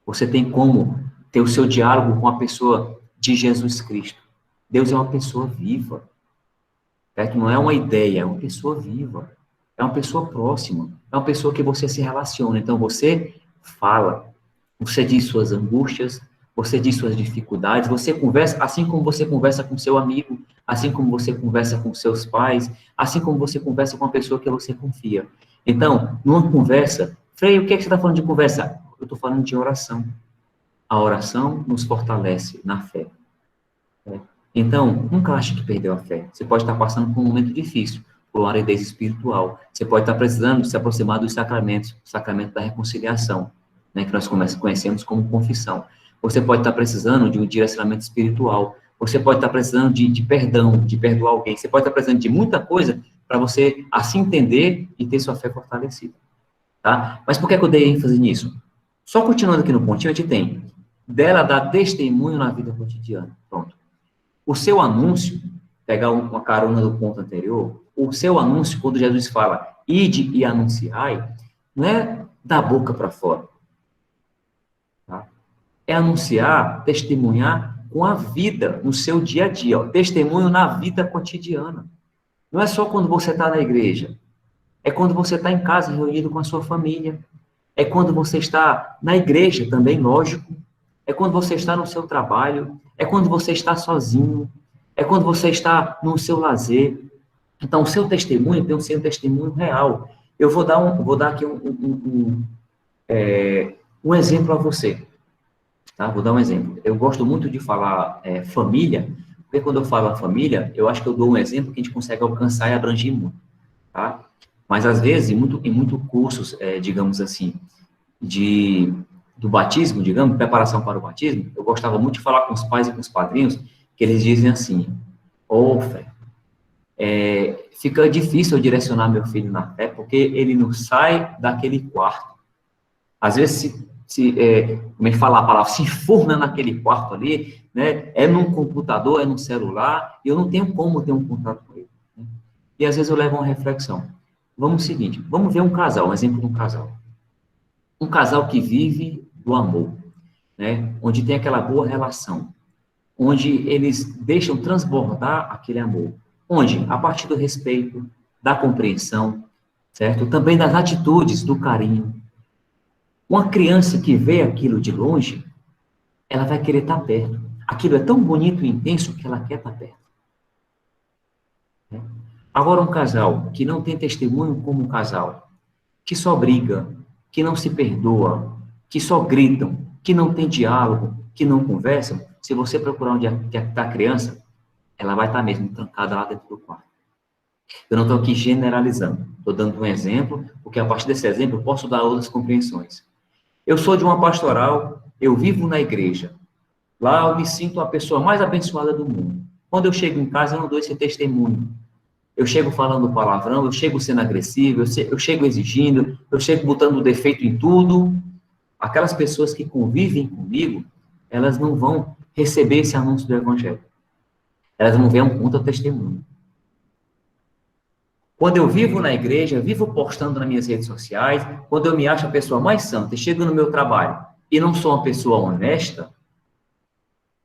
Você tem como ter o seu diálogo com a pessoa de Jesus Cristo. Deus é uma pessoa viva. Certo? Não é uma ideia, é uma pessoa viva. É uma pessoa próxima. É uma pessoa que você se relaciona. Então, você fala. Você diz suas angústias, você diz suas dificuldades, você conversa, assim como você conversa com seu amigo, assim como você conversa com seus pais, assim como você conversa com uma pessoa que você confia. Então, numa conversa, Frei, o que é que você está falando de conversa? Eu estou falando de oração. A oração nos fortalece na fé. Então, nunca ache que perdeu a fé. Você pode estar passando por um momento difícil, por uma aridez espiritual. Você pode estar precisando se aproximar dos sacramentos, o sacramento da reconciliação, né, que nós conhecemos como confissão. Você pode estar precisando de um direcionamento espiritual. Você pode estar precisando de perdão, de perdoar alguém. Você pode estar precisando de muita coisa para você assim entender e ter sua fé fortalecida. Tá? Mas por que eu dei ênfase nisso? Só continuando aqui no pontinho, a gente tem dela dar testemunho na vida cotidiana. Pronto. O seu anúncio, pegar uma carona do ponto anterior, o seu anúncio, quando Jesus fala, ide e anunciai, não é da boca para fora. Tá? É anunciar, testemunhar com a vida, no seu dia a dia. Ó. Testemunho na vida cotidiana. Não é só quando você está na igreja. É quando você está em casa, reunido com a sua família. É quando você está na igreja também, lógico. É quando você está no seu trabalho. É quando você está sozinho. É quando você está no seu lazer. Então, o seu testemunho tem que ser um testemunho real. Eu vou dar aqui um exemplo a você. Tá? Vou dar um exemplo. Eu gosto muito de falar família, porque quando eu falo família, eu acho que eu dou um exemplo que a gente consegue alcançar e abranger muito. Tá? Mas, às vezes, em muito cursos, digamos assim, do batismo, digamos, preparação para o batismo, eu gostava muito de falar com os pais e com os padrinhos, que eles dizem assim, Fé, fica difícil eu direcionar meu filho na fé, porque ele não sai daquele quarto. Às vezes, como é que fala a palavra, se forna naquele quarto ali, né? É num computador, é num celular, e eu não tenho como ter um contato com ele. Né? E às vezes eu levo uma reflexão. Vamos seguinte, vamos ver um casal, um exemplo de um casal. Um casal que vive do amor, né? Onde tem aquela boa relação, onde eles deixam transbordar aquele amor. Onde? A partir do respeito, da compreensão, certo? Também das atitudes, do carinho. Uma criança que vê aquilo de longe, ela vai querer estar perto. Aquilo é tão bonito e intenso que ela quer estar perto. Agora, um casal que não tem testemunho como um casal, que só briga, que não se perdoa, que só gritam, que não tem diálogo, que não conversam, se você procurar onde está a criança, ela vai estar mesmo trancada lá dentro do quarto. Eu não estou aqui generalizando, estou dando um exemplo, porque a partir desse exemplo eu posso dar outras compreensões. Eu sou de uma pastoral, eu vivo na igreja. Lá eu me sinto a pessoa mais abençoada do mundo. Quando eu chego em casa, eu não dou esse testemunho. Eu chego falando palavrão, eu chego sendo agressivo, eu chego exigindo, eu chego botando defeito em tudo. Aquelas pessoas que convivem comigo, elas não vão receber esse anúncio do evangelho. Elas vão ver um contra-testemunho. Quando eu vivo na igreja, vivo postando nas minhas redes sociais, quando eu me acho a pessoa mais santa, chego no meu trabalho e não sou uma pessoa honesta,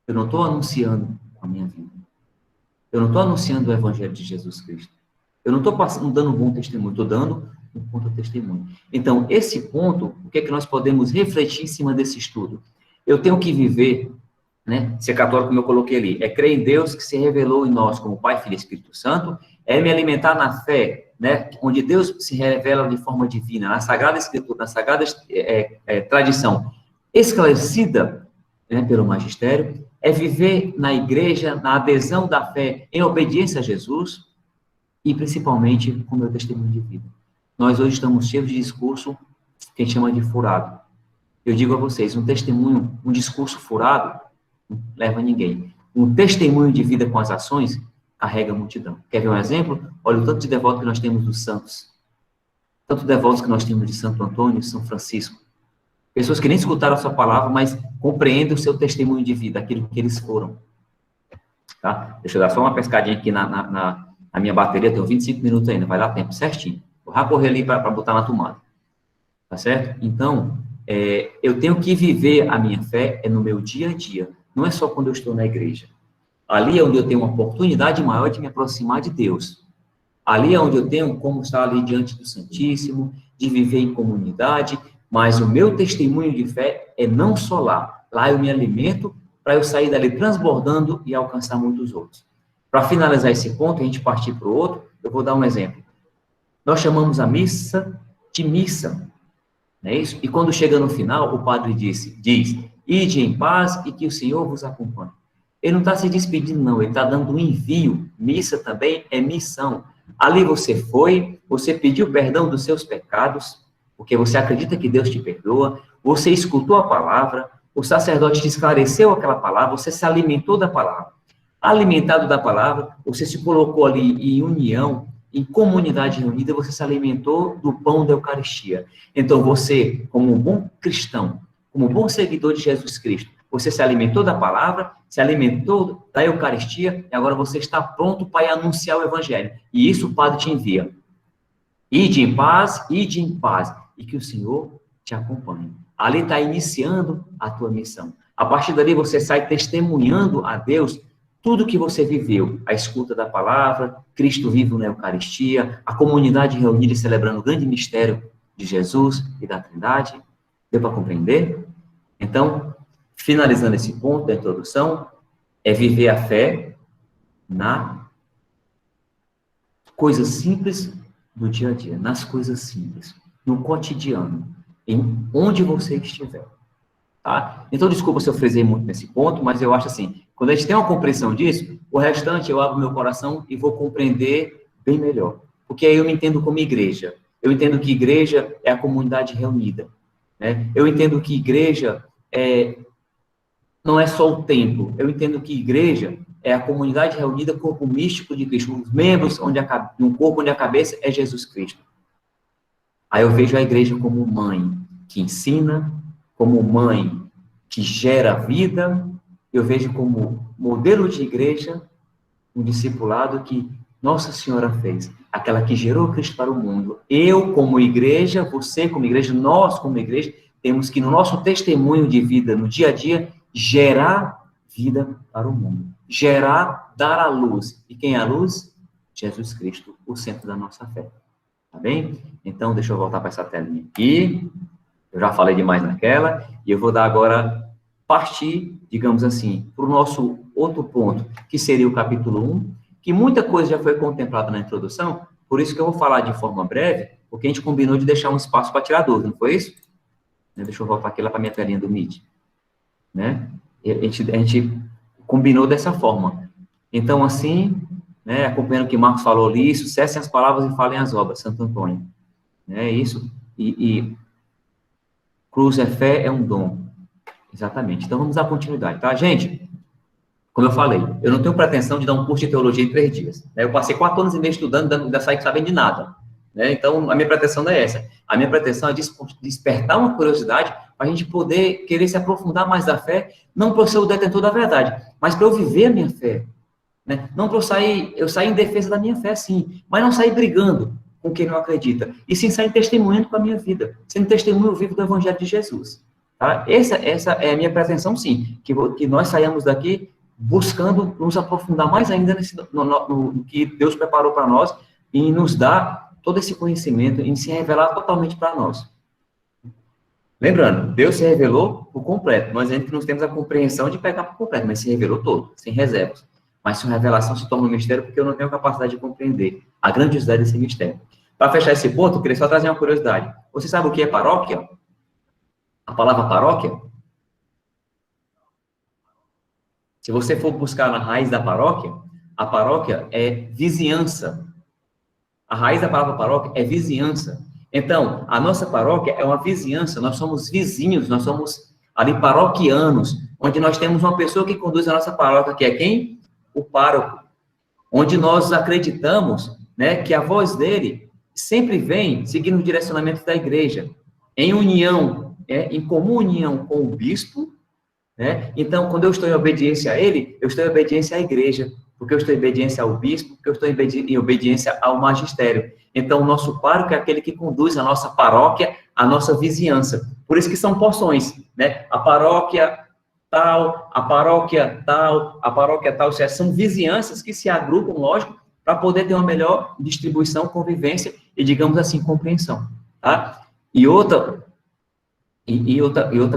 eu não estou anunciando a minha vida. Eu não estou anunciando o evangelho de Jesus Cristo. Eu não estou dando um bom testemunho, estou dando um contra-testemunho. Então, esse ponto, o que é que nós podemos refletir em cima desse estudo? Eu tenho que viver, né? Ser católico, como eu coloquei ali, é crer em Deus que se revelou em nós como Pai, Filho e Espírito Santo, é me alimentar na fé, né? Onde Deus se revela de forma divina, na Sagrada Escritura, na Sagrada tradição esclarecida, né, pelo magistério, é viver na igreja, na adesão da fé, em obediência a Jesus e, principalmente, com o meu testemunho de vida. Nós hoje estamos cheios de discurso que a gente chama de furado. Eu digo a vocês, um testemunho, um discurso furado, não leva a ninguém. Um testemunho de vida com as ações carrega a multidão. Quer ver um exemplo? Olha o tanto de devotos que nós temos dos santos. Tanto devotos que nós temos de Santo Antônio e São Francisco. Pessoas que nem escutaram a sua palavra, mas compreendem o seu testemunho de vida, aquilo que eles foram. Tá? Deixa eu dar só uma pescadinha aqui na minha bateria, tenho 25 minutos ainda, vai dar tempo certinho. Vou já correr ali para botar na tomada. Tá certo? Então, eu tenho que viver a minha fé no meu dia a dia. Não é só quando eu estou na igreja. Ali é onde eu tenho uma oportunidade maior de me aproximar de Deus. Ali é onde eu tenho como estar ali diante do Santíssimo, de viver em comunidade, mas o meu testemunho de fé é não só lá. Lá eu me alimento para eu sair dali transbordando e alcançar muitos outros. Para finalizar esse ponto, a gente partir para o outro, eu vou dar um exemplo. Nós chamamos a missa de missa, não é isso? E quando chega no final, o padre diz, ide em paz e que o Senhor vos acompanhe. Ele não está se despedindo, não, ele está dando um envio. Missa também é missão. Ali você foi, você pediu perdão dos seus pecados, porque você acredita que Deus te perdoa, você escutou a palavra, o sacerdote te esclareceu aquela palavra, você se alimentou da palavra. Alimentado da palavra, você se colocou ali em união, em comunidade reunida, você se alimentou do pão da Eucaristia. Então você, como um bom cristão, como um bom seguidor de Jesus Cristo, você se alimentou da palavra, se alimentou da Eucaristia, e agora você está pronto para anunciar o Evangelho. E isso o Padre te envia. Ide em paz, e que o Senhor te acompanha. Ali está iniciando a tua missão. A partir dali, você sai testemunhando a Deus tudo que você viveu. A escuta da palavra, Cristo vivo na Eucaristia, a comunidade reunida e celebrando o grande mistério de Jesus e da Trindade. Deu para compreender? Então, finalizando esse ponto da introdução, é viver a fé na coisas simples do dia a dia, nas coisas simples, no cotidiano, em onde você estiver. Tá? Então, desculpa se eu frisei muito nesse ponto, mas eu acho assim, quando a gente tem uma compreensão disso, o restante eu abro meu coração e vou compreender bem melhor. Porque aí eu me entendo como igreja. Eu entendo que igreja é a comunidade reunida. Né? Eu entendo que igreja não é só o templo. Eu entendo que igreja é a comunidade reunida, corpo místico de Cristo. Os membros, um corpo onde a cabeça é Jesus Cristo. Aí eu vejo a igreja como mãe que ensina, como mãe que gera vida. Eu vejo como modelo de igreja um discipulado que Nossa Senhora fez. Aquela que gerou Cristo para o mundo. Eu, como igreja, você como igreja, nós como igreja, temos que no nosso testemunho de vida, no dia a dia, gerar vida para o mundo. Gerar, dar a luz. E quem é a luz? Jesus Cristo, o centro da nossa fé. Tá bem? Então, deixa eu voltar para essa telinha aqui. Eu já falei demais naquela. E eu vou dar agora, partir, digamos assim, para o nosso outro ponto, que seria o capítulo 1, que muita coisa já foi contemplada na introdução, por isso que eu vou falar de forma breve, porque a gente combinou de deixar um espaço para tirar dúvida, não foi isso? Deixa eu voltar aqui lá para a minha telinha do Meet. Né? A gente combinou dessa forma. Então, assim, né, acompanhando o que Marcos falou ali, sucessem as palavras e falem as obras, Santo Antônio. É isso. E cruz é fé, é um dom. Exatamente. Então, vamos dar continuidade, tá? Gente, como eu falei, eu não tenho pretensão de dar um curso de teologia em 3 dias. Né? Eu passei 4 anos e meio estudando, ainda saí sabendo de nada. Né? Então, a minha pretensão não é essa. A minha pretensão é despertar uma curiosidade para a gente poder querer se aprofundar mais da fé, não para eu ser o detentor da verdade, mas para eu viver a minha fé. Né? Não para eu sair em defesa da minha fé, sim, mas não sair brigando com quem não acredita, e sim sair testemunhando com a minha vida, sendo testemunho vivo do Evangelho de Jesus. Tá? Essa é a minha pretensão, sim, que nós saímos daqui buscando nos aprofundar mais ainda no que Deus preparou para nós e nos dar todo esse conhecimento em se revelar totalmente para nós. Lembrando, Deus se revelou por completo. Nós ainda não temos a compreensão de pegar por completo, mas se revelou todo, sem reservas. Mas sua revelação se torna um mistério porque eu não tenho capacidade de compreender a grandiosidade desse mistério. Para fechar esse ponto, eu queria só trazer uma curiosidade. Você sabe o que é paróquia? A palavra paróquia? Se você for buscar na raiz da paróquia, a paróquia é vizinhança. A raiz da palavra paróquia é vizinhança. Então, a nossa paróquia é uma vizinhança, nós somos vizinhos, nós somos ali paroquianos, onde nós temos uma pessoa que conduz a nossa paróquia, que é quem? O pároco. Onde nós acreditamos, né, que a voz dele sempre vem seguindo os direcionamentos da igreja, em união, em comunhão com o bispo, né? Então, quando eu estou em obediência a ele, eu estou em obediência à igreja, porque eu estou em obediência ao bispo, porque eu estou em obediência ao magistério. Então, o nosso pároco é aquele que conduz a nossa paróquia, a nossa vizinhança. Por isso que são porções, né? A paróquia tal, a paróquia tal, a paróquia tal. Ou seja, são vizinhanças que se agrupam, lógico, para poder ter uma melhor distribuição, convivência e, digamos assim, compreensão. Tá? E outra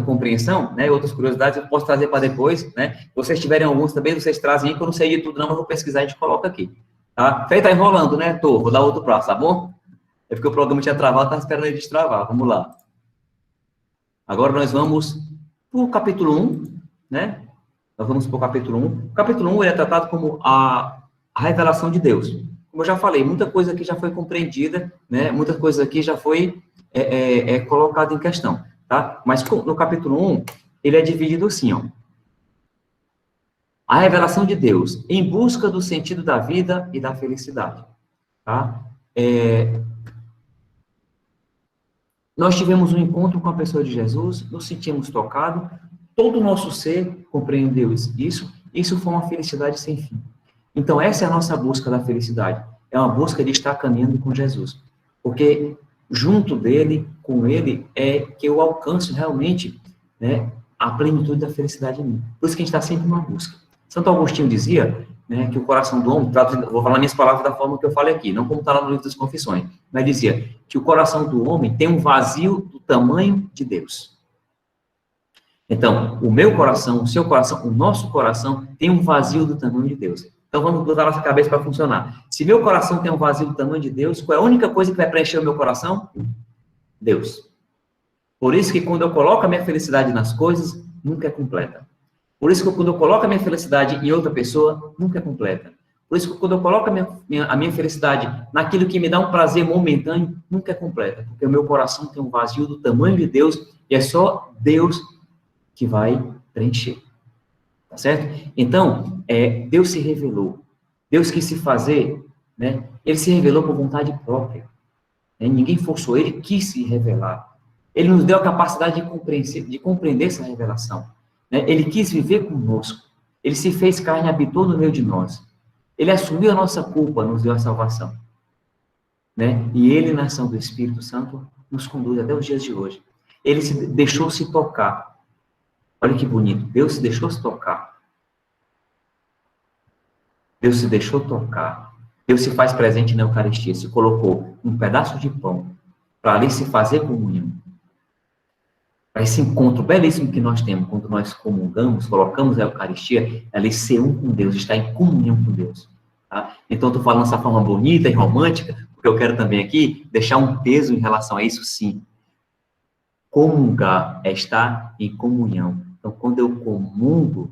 compreensão, né, outras curiosidades eu posso trazer para depois, né, se vocês tiverem alguns também, vocês trazem aí, que eu não sei de tudo não, mas eu vou pesquisar e a gente coloca aqui, tá? Feito, tá enrolando, né, vou dar outro prazo, tá bom? É porque o programa tinha travado, estava esperando ele destravar, vamos lá. Agora nós vamos para o capítulo 1, né, nós vamos para o capítulo 1. O capítulo 1 ele é tratado como a revelação de Deus. Como eu já falei, muita coisa aqui já foi compreendida, né, muita coisa aqui já foi colocada em questão. Tá? Mas no capítulo 1, ele é dividido assim, ó. A revelação de Deus em busca do sentido da vida e da felicidade. Tá? Nós tivemos um encontro com a pessoa de Jesus, nos sentimos tocados, todo o nosso ser compreendeu isso foi uma felicidade sem fim. Então, essa é a nossa busca da felicidade. É uma busca de estar caminhando com Jesus. Porque junto dele, com ele, é que eu alcanço realmente, né, a plenitude da felicidade em mim. Por isso que a gente está sempre numa busca. Santo Agostinho dizia, né, que o coração do homem, vou falar minhas palavras da forma que eu falei aqui, não como está lá no livro das Confissões, mas dizia que o coração do homem tem um vazio do tamanho de Deus. Então, o meu coração, o seu coração, o nosso coração tem um vazio do tamanho de Deus. Então, vamos botar nossa cabeça para funcionar. Se meu coração tem um vazio do tamanho de Deus, qual é a única coisa que vai preencher o meu coração? Deus. Por isso que quando eu coloco a minha felicidade nas coisas, nunca é completa. Por isso que quando eu coloco a minha felicidade em outra pessoa, nunca é completa. Por isso que quando eu coloco a minha felicidade naquilo que me dá um prazer momentâneo, nunca é completa. Porque o meu coração tem um vazio do tamanho de Deus e é só Deus que vai preencher. Tá certo? Então, Deus se revelou. Deus quis se fazer, né? Ele se revelou por vontade própria. Né? Ninguém forçou, ele quis se revelar. Ele nos deu a capacidade de compreender essa revelação. Né? Ele quis viver conosco. Ele se fez carne e habitou no meio de nós. Ele assumiu a nossa culpa, nos deu a salvação. Né? E ele, na ação do Espírito Santo, nos conduz até os dias de hoje. Ele deixou-se tocar. Olha que bonito. Deus se deixou se tocar. Deus se deixou tocar. Deus se faz presente na Eucaristia. Se colocou um pedaço de pão para ali se fazer comunhão. Para esse encontro belíssimo que nós temos quando nós comungamos, colocamos a Eucaristia, ali ser um com Deus, estar em comunhão com Deus. Tá? Então, estou falando dessa forma bonita e romântica, porque eu quero também aqui deixar um peso em relação a isso, sim. Comungar é estar em comunhão. Então, quando eu comungo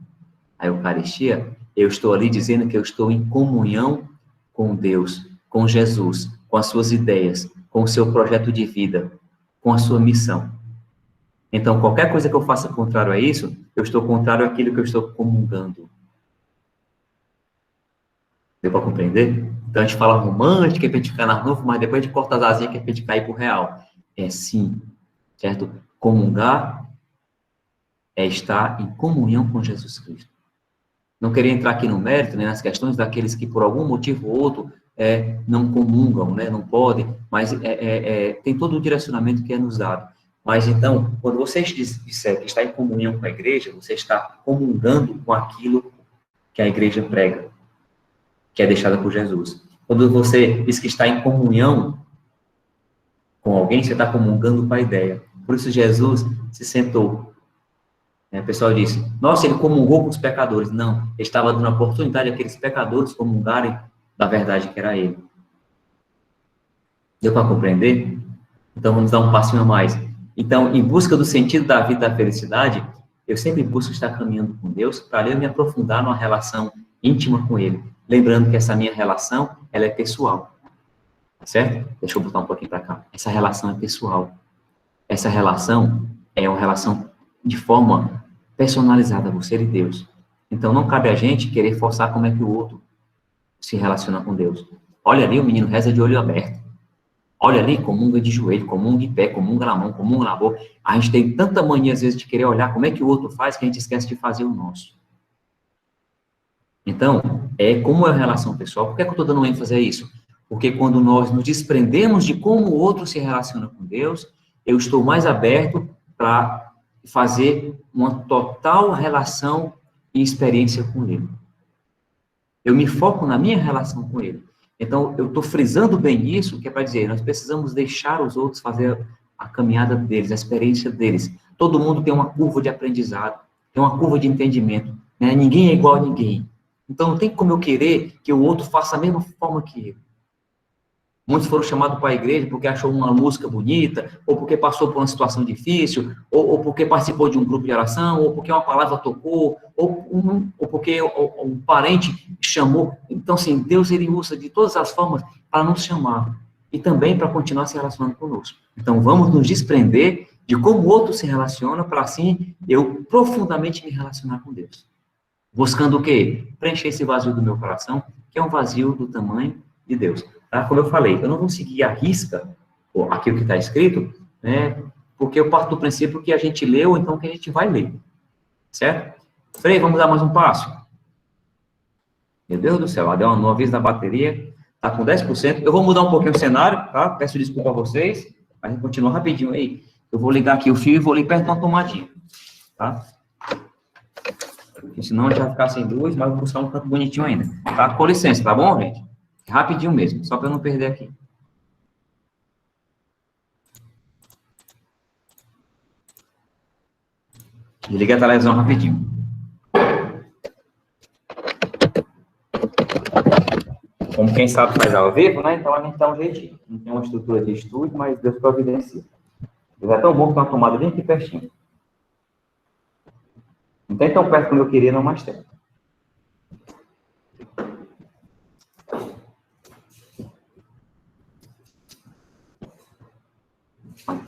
a Eucaristia, eu estou ali dizendo que eu estou em comunhão com Deus, com Jesus, com as suas ideias, com o seu projeto de vida, com a sua missão. Então, qualquer coisa que eu faça contrário a isso, eu estou contrário àquilo que eu estou comungando. Deu para compreender? Então, a gente fala romântica, que é para a gente ficar nas nuvens, mas depois a gente corta as asinhas, que é para a gente cair para o real. É sim, certo? Comungar é estar em comunhão com Jesus Cristo. Não queria entrar aqui no mérito, né, nas questões daqueles que, por algum motivo ou outro, não comungam, né, não podem, mas tem todo o direcionamento que é nos dado. Mas, então, quando você disser que está em comunhão com a igreja, você está comungando com aquilo que a igreja prega, que é deixada por Jesus. Quando você diz que está em comunhão com alguém, você está comungando com a ideia. Por isso, Jesus se sentou. O pessoal disse, nossa, ele comungou com os pecadores. Não, ele estava dando a oportunidade àqueles pecadores comungarem da verdade que era ele. Deu para compreender? Então, vamos dar um passinho a mais. Então, em busca do sentido da vida e da felicidade, eu sempre busco estar caminhando com Deus para eu me aprofundar numa relação íntima com Ele. Lembrando que essa minha relação, ela é pessoal. Certo? Deixa eu botar um pouquinho para cá. Essa relação é pessoal. Essa relação é uma relação de forma personalizada, você e Deus. Então, não cabe a gente querer forçar como é que o outro se relaciona com Deus. Olha ali, o menino reza de olho aberto. Olha ali, comunga de joelho, comunga em pé, comunga na mão, comunga na boca. A gente tem tanta mania, às vezes, de querer olhar como é que o outro faz, que a gente esquece de fazer o nosso. Então, como é a relação pessoal. Por que eu estou dando ênfase a isso? Porque quando nós nos desprendemos de como o outro se relaciona com Deus, eu estou mais aberto para fazer uma total relação e experiência com Ele. Eu me foco na minha relação com Ele. Então, eu estou frisando bem isso, que é para dizer, nós precisamos deixar os outros fazer a caminhada deles, a experiência deles. Todo mundo tem uma curva de aprendizado, tem uma curva de entendimento. Né? Ninguém é igual a ninguém. Então, não tem como eu querer que o outro faça a mesma forma que eu. Muitos foram chamados para a igreja porque achou uma música bonita, ou porque passou por uma situação difícil, ou porque participou de um grupo de oração, ou porque uma palavra tocou, ou porque um parente chamou. Então, assim, Deus, ele usa de todas as formas para nos chamar e também para continuar se relacionando conosco. Então, vamos nos desprender de como o outro se relaciona para, assim, eu profundamente me relacionar com Deus. Buscando o quê? Preencher esse vazio do meu coração, que é um vazio do tamanho de Deus. Tá? Como eu falei, eu não vou seguir à risca aquilo que está escrito, né? Porque eu parto do princípio que a gente leu, então que a gente vai ler. Certo? Frei, vamos dar mais um passo? Meu Deus do céu, deu um aviso da bateria, está com 10%. Eu vou mudar um pouquinho o cenário, tá? Peço desculpa a vocês. Mas continua rapidinho aí. Eu vou ligar aqui o fio e vou ali perto de uma tomadinha, tá? Porque senão a gente vai ficar sem luz, mas eu vou buscar um canto bonitinho ainda. Tá? Com licença, tá bom, gente? Rapidinho mesmo, só para eu não perder aqui. Desliguei a televisão rapidinho. Como quem sabe faz ao vivo, né? Então a gente dá um jeitinho. Não tem uma estrutura de estúdio, mas Deus providencia. Deus é tão bom que tem uma tomada bem aqui pertinho. Não tem tão perto como eu queria, não, mas tem.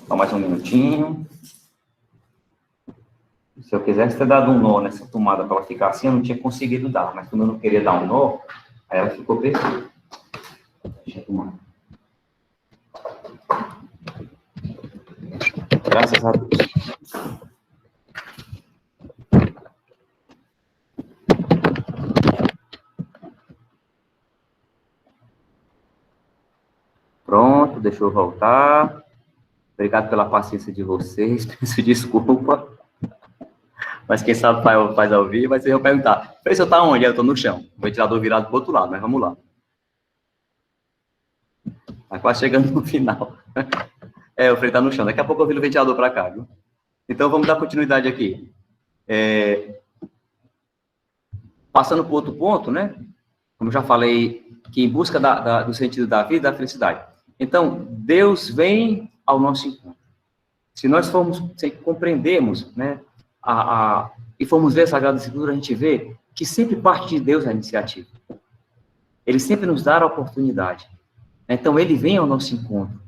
Só mais um minutinho. Se eu quisesse ter dado um nó nessa tomada para ela ficar assim, eu não tinha conseguido dar. Mas como eu não queria dar um nó, aí ela ficou perfeita. Deixa eu tomar. Graças a Deus. Pronto, deixa eu voltar. Obrigado pela paciência de vocês. Peço desculpa. Mas quem sabe faz ao vivo, mas vocês vão perguntar. Frei, você está onde? Eu estou no chão. O ventilador virado para o outro lado, mas vamos lá. Está quase chegando no final. O Frei está no chão. Daqui a pouco eu viro o ventilador para cá, viu? Então, vamos dar continuidade aqui. Passando para outro ponto, né? Como eu já falei, que em busca do sentido da vida e da felicidade. Então, Deus vem ao nosso encontro. Se nós compreendermos, né? E formos ver a Sagrada Escritura, a gente vê que sempre parte de Deus a iniciativa. Ele sempre nos dá a oportunidade. Então, ele vem ao nosso encontro.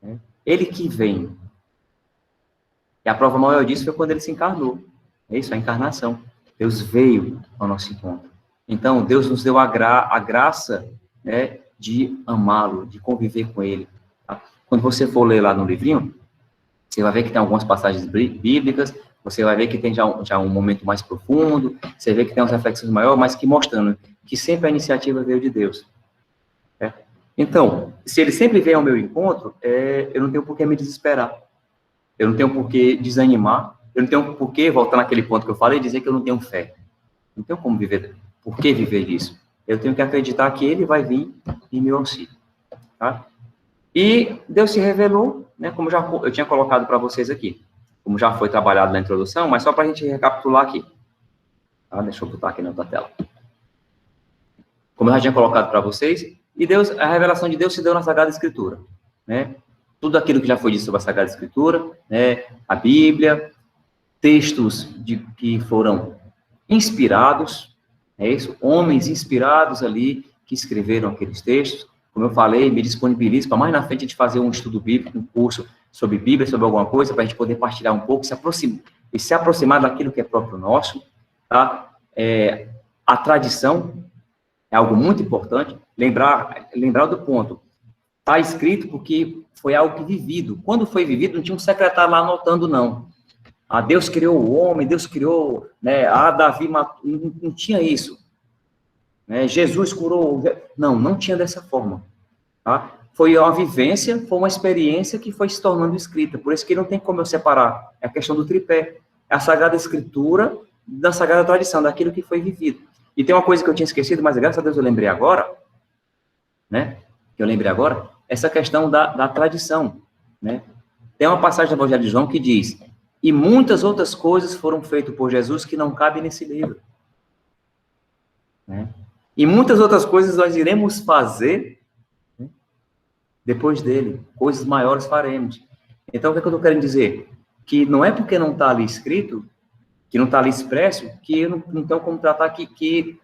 Né? Ele que vem. E a prova maior disso foi quando ele se encarnou. É isso, a encarnação. Deus veio ao nosso encontro. Então, Deus nos deu a graça, né, de amá-lo, de conviver com ele. Tá? Quando você for ler lá no livrinho, você vai ver que tem algumas passagens bíblicas, você vai ver que tem já um momento mais profundo, você vê que tem umas reflexões maiores, mas que mostrando que sempre a iniciativa veio de Deus. Né? Então, se ele sempre vem ao meu encontro, eu não tenho por que me desesperar. Eu não tenho por que desanimar. Eu não tenho por que, voltar naquele ponto que eu falei, dizer que eu não tenho fé. Não tenho como viver. Por que viver isso? Eu tenho que acreditar que ele vai vir em meu auxílio. Tá? E Deus se revelou, né, como eu tinha colocado para vocês aqui. Como já foi trabalhado na introdução, mas só para a gente recapitular aqui. Tá? Deixa eu botar aqui na outra tela. Como eu já tinha colocado para vocês, e a revelação de Deus se deu na Sagrada Escritura. Né? Tudo aquilo que já foi dito sobre a Sagrada Escritura, né? A Bíblia, textos que foram inspirados, é isso? Homens inspirados ali, que escreveram aqueles textos. Como eu falei, me disponibilizo para mais na frente a gente fazer um estudo bíblico, um curso sobre Bíblia, sobre alguma coisa, para a gente poder partilhar um pouco, se aproximar daquilo que é próprio nosso. Tá? A tradição é algo muito importante. Lembrar do ponto. Está escrito porque foi algo vivido. Quando foi vivido, não tinha um secretário lá anotando, não. Deus criou o homem, Deus criou, né, Davi matou, não tinha isso. Né, Jesus curou, não tinha dessa forma. Tá? Foi uma vivência, foi uma experiência que foi se tornando escrita, por isso que não tem como eu separar, é a questão do tripé, é a Sagrada Escritura da Sagrada Tradição, daquilo que foi vivido. E tem uma coisa que eu tinha esquecido, mas graças a Deus eu lembrei agora, né, essa questão da tradição, né. Tem uma passagem do Evangelho de João que diz: e muitas outras coisas foram feitas por Jesus que não cabem nesse livro. Né? E muitas outras coisas nós iremos fazer, né, depois dele. Coisas maiores faremos. Então, o que eu estou querendo dizer? Que não é porque não está ali escrito, que não está ali expresso, que eu não tenho como tratar que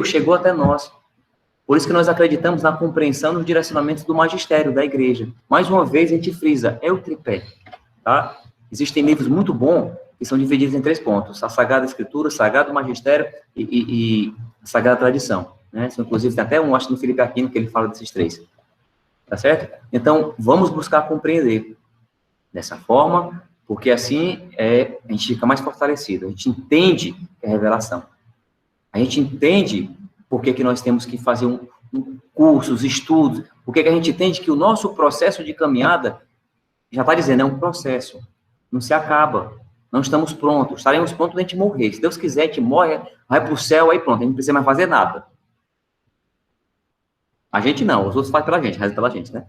chegou até nós. Por isso que nós acreditamos na compreensão dos direcionamentos do magistério, da igreja. Mais uma vez, a gente frisa, é o tripé. Tá? Existem livros muito bons que são divididos em 3 pontos: a Sagrada Escritura, o Sagrado Magistério e a Sagrada Tradição. Né? Inclusive, tem até um, acho, no Felipe Aquino, que ele fala desses 3. Tá certo? Então, vamos buscar compreender dessa forma, porque assim a gente fica mais fortalecido. A gente entende que é revelação. A gente entende por que nós temos que fazer cursos, estudos, porque que a gente entende que o nosso processo de caminhada Já está dizendo, é um processo. Não se acaba. Não estamos prontos. Estaremos prontos quando a gente morrer. Se Deus quiser, a gente morre, vai para o céu, aí pronto. A gente não precisa mais fazer nada. A gente não. Os outros fazem pela gente, rezam pela gente, né?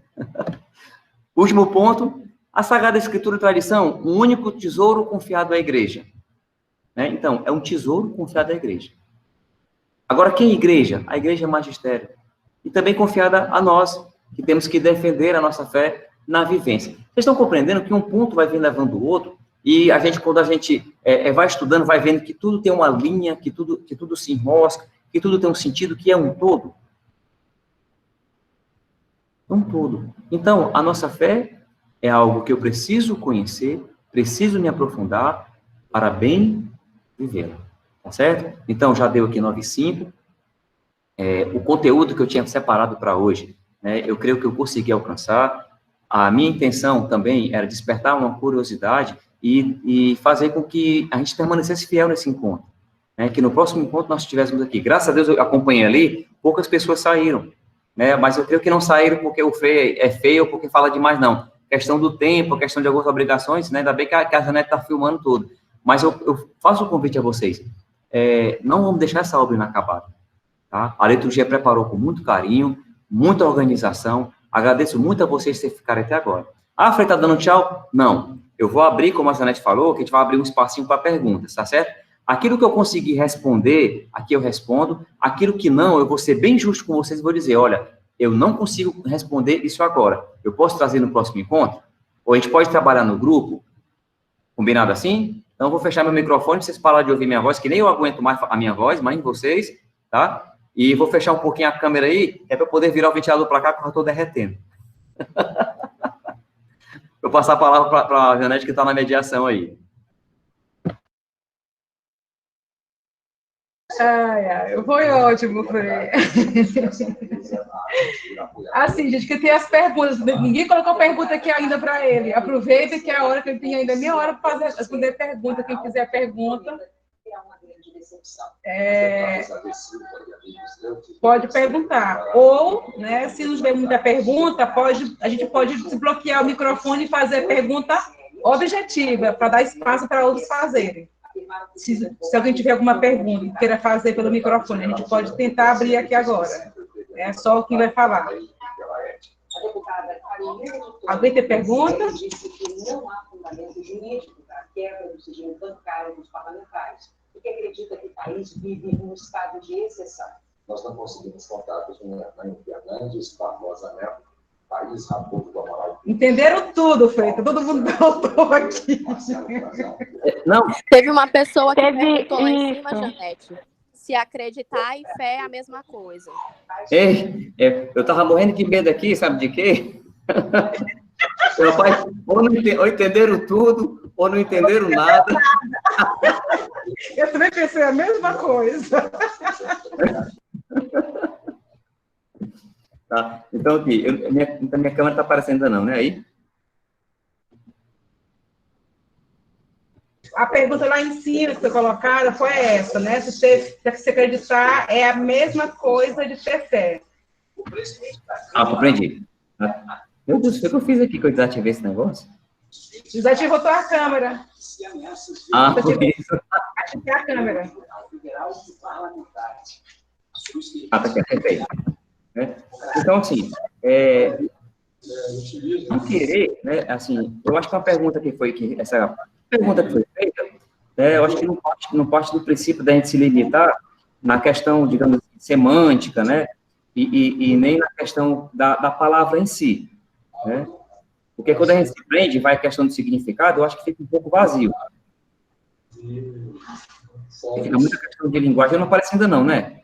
Último ponto. A Sagrada Escritura e Tradição, um único tesouro confiado à igreja. Né? Então, é um tesouro confiado à igreja. Agora, quem é igreja? A igreja é magistério. E também confiada a nós, que temos que defender a nossa fé na vivência. Vocês estão compreendendo que um ponto vai vir levando o outro, e a gente, quando a gente vai estudando, vai vendo que tudo tem uma linha, que tudo se enrosca, que tudo tem um sentido, que é um todo. Um todo. Então, a nossa fé é algo que eu preciso conhecer, preciso me aprofundar para bem vivê-la. Tá certo? Então, já deu aqui 9,5. O conteúdo que eu tinha separado para hoje, né, eu creio que eu consegui alcançar. A minha intenção também era despertar uma curiosidade e fazer com que a gente permanecesse fiel nesse encontro. Né, que no próximo encontro nós estivéssemos aqui. Graças a Deus, eu acompanhei ali, poucas pessoas saíram. Né, mas eu creio que não saíram porque o Frei é feio ou porque fala demais, não. Questão do tempo, questão de algumas obrigações, né, ainda bem que a Janete está filmando tudo. Mas eu faço um convite a vocês. Não vamos deixar essa obra inacabada. Tá? A liturgia preparou com muito carinho, muita organização. Agradeço muito a vocês por ficarem até agora. Ah, Frei, tá dando tchau? Não. Eu vou abrir, como a Janete falou, que a gente vai abrir um espacinho para perguntas, tá certo? Aquilo que eu conseguir responder, aqui eu respondo. Aquilo que não, eu vou ser bem justo com vocês e vou dizer, olha, eu não consigo responder isso agora. Eu posso trazer no próximo encontro? Ou a gente pode trabalhar no grupo? Combinado assim? Então, eu vou fechar meu microfone, vocês param de ouvir minha voz, que nem eu aguento mais a minha voz, mas vocês, tá? E vou fechar um pouquinho a câmera aí, para eu poder virar o ventilador para cá, porque eu estou derretendo. Vou passar a palavra para a Janete, que está na mediação aí. Foi ótimo, Frei. Assim, gente, que tem as perguntas. Ninguém colocou pergunta aqui ainda para ele. Aproveita que é a hora que ele tem ainda meia hora para responder pergunta. Quem fizer pergunta, pode perguntar. Ou, né, se não tiver muita pergunta, a gente pode desbloquear o microfone e fazer pergunta objetiva, para dar espaço para outros fazerem. Se alguém tiver alguma pergunta que queira fazer pelo microfone, a gente pode tentar abrir aqui agora. É só quem vai falar. Alguém tem pergunta? Disse que não há fundamento jurídico para a quebra do sigilo bancário dos parlamentares, porque acredita que o país vive num estado de exceção. Nós não conseguimos contatos com Hernani Fernandes, Barbosa Neto, País Raposo do Amaral. Entenderam tudo, Freita. Todo mundo voltou aqui. Não. Teve uma pessoa que perguntou lá em cima, Janete, se acreditar e fé é a mesma coisa. Eu estava morrendo de medo aqui, sabe de quê? Rapaz, ou entenderam tudo, ou não entenderam nada. Eu também pensei a mesma coisa. Tá, então aqui, minha câmera está aparecendo ainda não, né? Aí. A pergunta lá em cima que foi colocada foi essa, né? Se você acreditar, é a mesma coisa de ter fé. Compreendi. Meu Deus, o que eu fiz aqui que eu desativei esse negócio? Desativou tua câmera. Por isso. Ativei a câmera. Tá aqui, acertei. Então, assim, não querer, né, assim, eu acho que uma pergunta que foi, essa pergunta que foi feita, eu acho que não parte do princípio da gente se limitar na questão, digamos, semântica, né, e nem na questão da palavra em si, né, porque quando a gente se prende, vai a questão do significado, eu acho que fica um pouco vazio. Fica muita questão de linguagem, eu não aparece ainda não, né?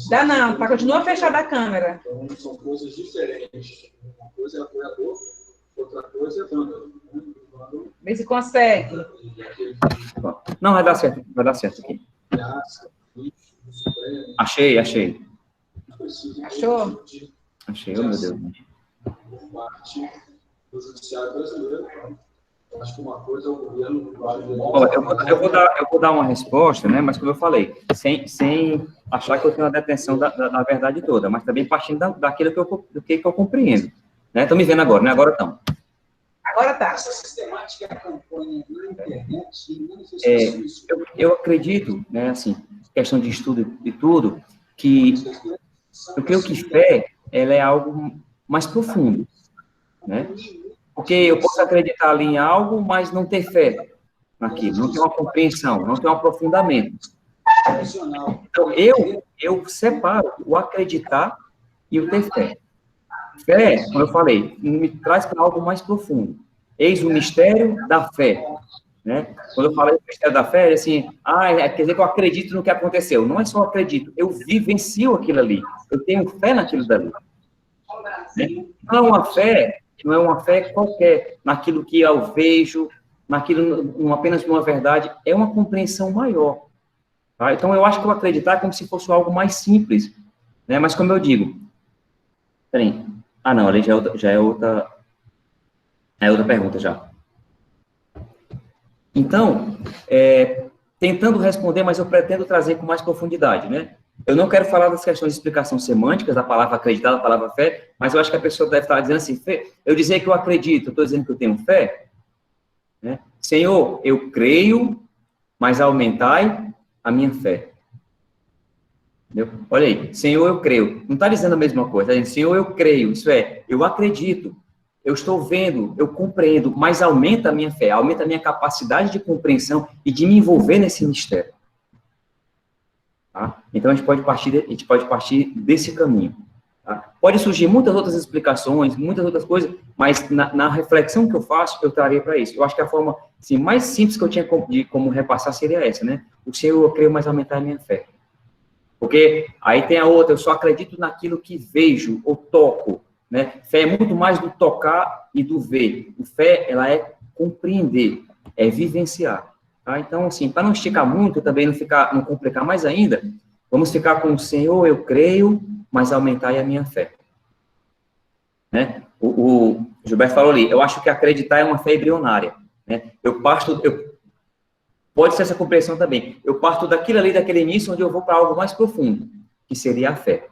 Dá não, tá, continua fechada a câmera. Então, são coisas diferentes. Uma coisa é apoiador, outra coisa é banda. Vê se consegue. Não, vai dar certo aqui. Achei. Achou? Achei, oh meu Deus. Por parte do judiciário brasileiro. Acho que uma coisa é o governo... Eu vou dar uma resposta, né? Mas como eu falei, sem achar que eu tenho a detenção da verdade toda, mas também partindo daquilo que eu compreendo. Né? Estão me vendo agora, né? Agora estão. Agora tá. Essa sistemática campanha na internet, eu acredito, né, assim, questão de estudo e tudo, que eu creio que fé, ela é algo mais profundo, né? Porque eu posso acreditar ali em algo, mas não ter fé naquilo, não ter uma compreensão, não ter um aprofundamento. Então, eu separo o acreditar e o ter fé. Fé, como eu falei, me traz para algo mais profundo. Eis o mistério da fé, né? Quando eu falei do mistério da fé, é assim, quer dizer que eu acredito no que aconteceu. Não é só acredito, eu vivencio aquilo ali. Eu tenho fé naquilo dali. Né? Não é uma fé qualquer, naquilo que eu vejo, naquilo, apenas numa verdade, é uma compreensão maior. Tá? Então, eu acho que o acreditar é como se fosse algo mais simples, né? Mas, como eu digo, peraí, não, ali já é outra pergunta, já. Então, tentando responder, mas eu pretendo trazer com mais profundidade, né? Eu não quero falar das questões de explicação semânticas, da palavra acreditar, da palavra fé, mas eu acho que a pessoa deve estar dizendo assim, eu dizer que eu acredito, eu estou dizendo que eu tenho fé? Né? Senhor, eu creio, mas aumentai a minha fé. Entendeu? Olha aí, Senhor, eu creio. Não está dizendo a mesma coisa, está dizendo, Senhor, eu creio, isso é, eu acredito, eu estou vendo, eu compreendo, mas aumenta a minha fé, aumenta a minha capacidade de compreensão e de me envolver nesse mistério. Tá? Então, a gente pode partir desse caminho. Tá? Pode surgir muitas outras explicações, muitas outras coisas, mas na reflexão que eu faço, eu trarei para isso. Eu acho que a forma assim, mais simples que eu tinha de como repassar seria essa, né? O Senhor, eu creio, mas aumentar a minha fé. Porque aí tem a outra, eu só acredito naquilo que vejo ou toco, né? Fé é muito mais do tocar e do ver. O fé, ela é compreender, é vivenciar. Tá? Então, assim, para não esticar muito, também não complicar mais ainda, vamos ficar com o Senhor, eu creio, mas aumentar a minha fé. Né? O Gilberto falou ali, eu acho que acreditar é uma fé embrionária. Né? Pode ser essa compreensão também. Eu parto daquilo ali, daquele início, onde eu vou para algo mais profundo, que seria a fé.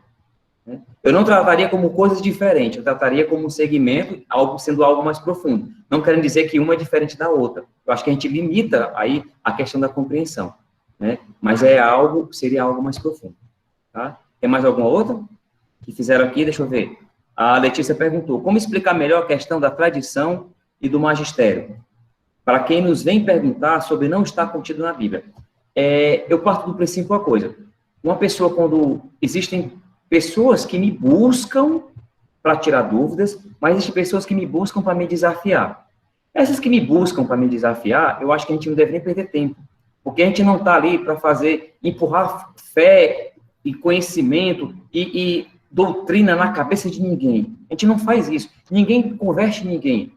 Né? Eu não trataria como coisas diferentes, eu trataria como um segmento, sendo algo mais profundo. Não querendo dizer que uma é diferente da outra. Eu acho que a gente limita aí a questão da compreensão. Né? Mas seria algo mais profundo. Tá? Tem mais alguma outra que fizeram aqui? Deixa eu ver. A Letícia perguntou, como explicar melhor a questão da tradição e do magistério? Para quem nos vem perguntar sobre não estar contido na Bíblia. Eu parto do princípio uma coisa. Uma pessoa, quando existem pessoas que me buscam para tirar dúvidas, mas existem pessoas que me buscam para me desafiar. Essas que me buscam para me desafiar, eu acho que a gente não deve nem perder tempo, porque a gente não está ali para empurrar fé e conhecimento e doutrina na cabeça de ninguém. A gente não faz isso. Ninguém converte ninguém.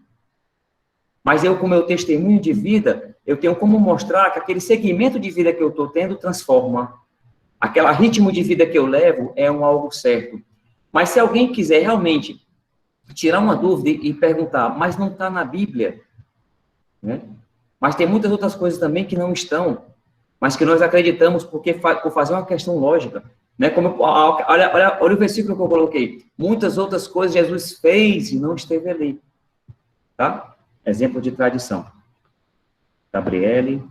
Mas eu, com meu testemunho de vida, eu tenho como mostrar que aquele segmento de vida que eu estou tendo transforma. Aquele ritmo de vida que eu levo é algo certo. Mas se alguém quiser realmente tirar uma dúvida e perguntar, mas não está na Bíblia, né? Mas tem muitas outras coisas também que não estão, mas que nós acreditamos por fazer uma questão lógica. Né? Olha o versículo que eu coloquei. Muitas outras coisas Jesus fez e não esteve ali. Tá? Exemplo de tradição. Gabriele.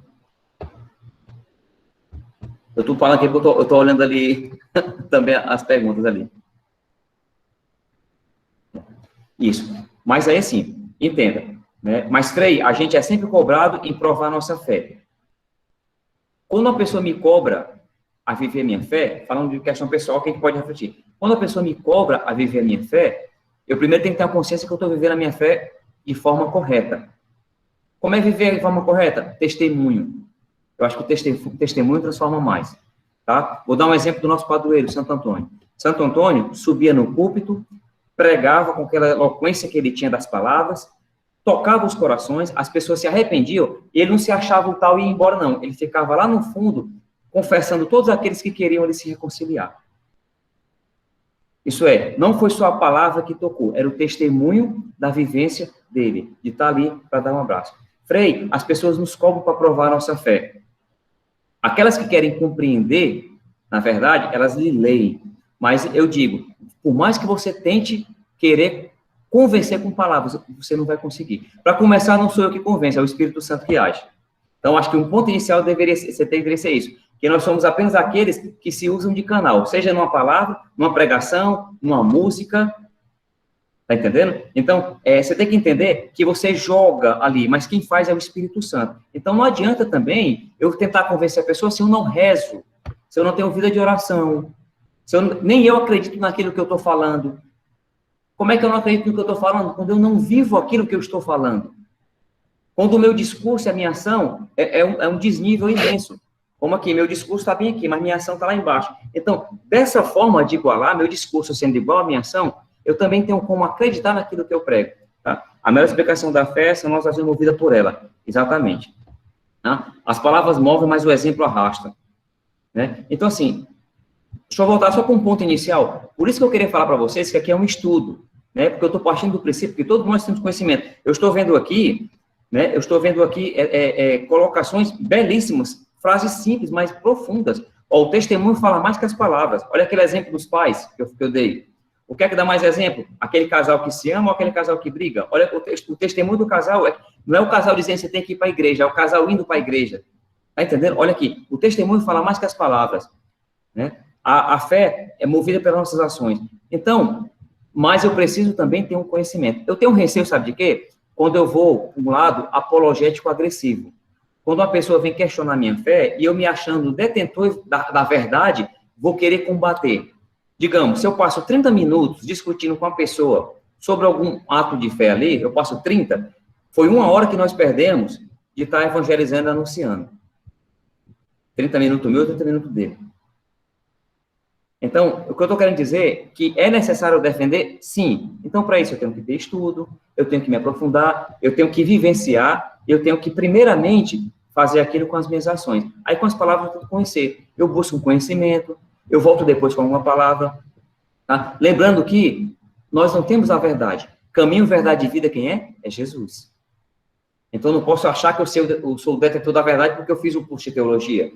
Eu estou falando aqui porque eu estou olhando ali também as perguntas ali. Isso. Mas aí, assim, entenda. Né? Mas, Frei, a gente é sempre cobrado em provar a nossa fé. Quando uma pessoa me cobra a viver a minha fé, falando de questão pessoal que a gente pode refletir. Quando a pessoa me cobra a viver a minha fé, eu primeiro tenho que ter a consciência que eu estou vivendo a minha fé de forma correta. Como é viver de forma correta? Testemunho. Eu acho que o testemunho transforma mais. Tá? Vou dar um exemplo do nosso padroeiro, Santo Antônio. Santo Antônio subia no púlpito, pregava com aquela eloquência que ele tinha das palavras, tocava os corações, as pessoas se arrependiam, e ele não se achava o tal e ia embora, não. Ele ficava lá no fundo, confessando todos aqueles que queriam ele se reconciliar. Isso é, não foi só a palavra que tocou, era o testemunho da vivência dele, de estar ali para dar um abraço. Frei, as pessoas nos cobram para provar a nossa fé. Aquelas que querem compreender, na verdade, elas lhe leem. Mas eu digo, por mais que você tente querer convencer com palavras, você não vai conseguir. Para começar, não sou eu que convenço, é o Espírito Santo que age. Então, acho que um ponto inicial deveria ser isso, que nós somos apenas aqueles que se usam de canal, seja numa palavra, numa pregação, numa música, tá entendendo? Então, você tem que entender que você joga ali, mas quem faz é o Espírito Santo. Então, não adianta também eu tentar convencer a pessoa se eu não rezo, se eu não tenho vida de oração, nem eu acredito naquilo que eu estou falando. Como é que eu não acredito no que eu estou falando? Quando eu não vivo aquilo que eu estou falando. Quando o meu discurso e a minha ação é um desnível imenso. Como aqui, meu discurso está bem aqui, mas minha ação está lá embaixo. Então, dessa forma de igualar, meu discurso sendo igual à minha ação, eu também tenho como acreditar naquilo que eu prego. Tá? A melhor explicação da fé é nós fazemos movida por ela. Exatamente. Tá? As palavras movem, mas o exemplo arrasta. Né? Então, assim, deixa eu voltar só para um ponto inicial. Por isso que eu queria falar para vocês que aqui é um estudo, né? Porque eu estou partindo do princípio que todos nós temos conhecimento. Eu estou vendo aqui, né? Colocações belíssimas, frases simples, mas profundas. Ó, o testemunho fala mais que as palavras. Olha aquele exemplo dos pais que eu dei. O que é que dá mais exemplo? Aquele casal que se ama ou aquele casal que briga? Olha, o testemunho do casal não é o casal dizendo que você tem que ir para a igreja, é o casal indo para a igreja. Tá entendendo? Olha aqui, o testemunho fala mais que as palavras, né? A fé é movida pelas nossas ações. Então, mas eu preciso também ter um conhecimento. Eu tenho um receio, sabe de quê? Quando eu vou para um lado apologético agressivo. Quando uma pessoa vem questionar minha fé e eu me achando detentor da verdade, vou querer combater. Digamos, se eu passo 30 minutos discutindo com a pessoa sobre algum ato de fé ali, eu passo 30, foi 1 hora que nós perdemos de estar evangelizando e anunciando. 30 minutos meu, 30 minutos dele. Então, o que eu estou querendo dizer é que é necessário defender? Sim. Então, para isso, eu tenho que ter estudo, eu tenho que me aprofundar, eu tenho que vivenciar, eu tenho que, primeiramente, fazer aquilo com as minhas ações. Aí, com as palavras, eu tenho que conhecer. Eu busco um conhecimento, eu volto depois com alguma palavra. Tá? Lembrando que nós não temos a verdade. Caminho, verdade e vida, quem é? É Jesus. Então, eu não posso achar que eu sou o detentor da verdade porque eu fiz um curso de teologia.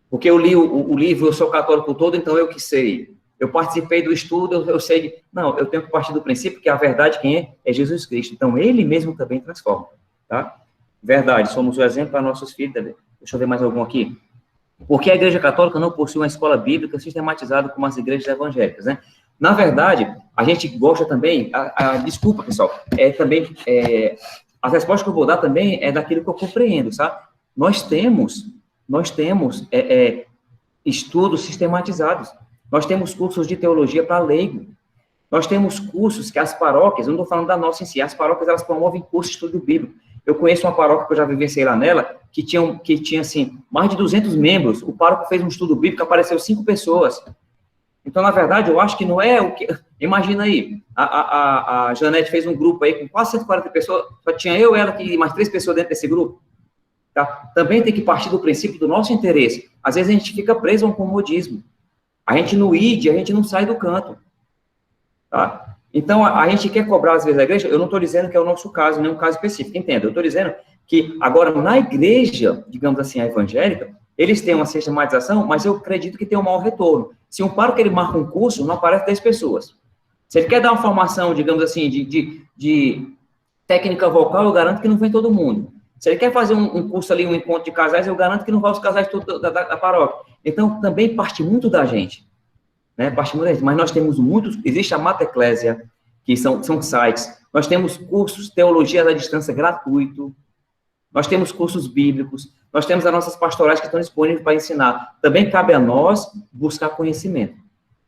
Porque eu li o livro, eu sou católico todo, então eu que sei. Eu participei do estudo, eu sei. Não, eu tenho que partir do princípio que a verdade, quem é? É Jesus Cristo. Então, ele mesmo também transforma. Tá? Verdade, somos o exemplo para nossos filhos. Deixa eu ver mais algum aqui. Porque a Igreja Católica não possui uma escola bíblica sistematizada como as igrejas evangélicas, né? Na verdade, a gente gosta também... desculpa, pessoal. As respostas que eu vou dar também é daquilo que eu compreendo, sabe? Nós temos estudos sistematizados. Nós temos cursos de teologia para leigo. Nós temos cursos que as paróquias, não estou falando da nossa em si, as paróquias, elas promovem cursos de estudo bíblico. Eu conheço uma paróquia que eu já vivenciei lá nela, que tinha assim, mais de 200 membros. O pároco fez um estudo bíblico, apareceu 5 pessoas. Então, na verdade, eu acho que não é o que... Imagina aí, a Janete fez um grupo aí com quase 140 pessoas, só tinha eu, ela e mais 3 pessoas dentro desse grupo. Tá? Também tem que partir do princípio do nosso interesse. Às vezes a gente fica preso a um comodismo. A gente no ID, a gente não sai do canto. Tá? Então, a gente quer cobrar, às vezes, a igreja. Eu não estou dizendo que é o nosso caso, nem um caso específico, entenda. Eu estou dizendo que, agora, na igreja, digamos assim, a evangélica, eles têm uma sistematização, mas eu acredito que tem um mau retorno. Se um pároco ele marca um curso, não aparece 10 pessoas. Se ele quer dar uma formação, digamos assim, de técnica vocal, eu garanto que não vem todo mundo. Se ele quer fazer um curso ali, um encontro de casais, eu garanto que não vai os casais todos da paróquia. Então, também parte muito da gente. Né? Parte muito da gente. Mas nós temos muitos... Existe a Mata Eclésia, que são sites. Nós temos cursos, teologia à distância gratuito. Nós temos cursos bíblicos. Nós temos as nossas pastorais que estão disponíveis para ensinar. Também cabe a nós buscar conhecimento.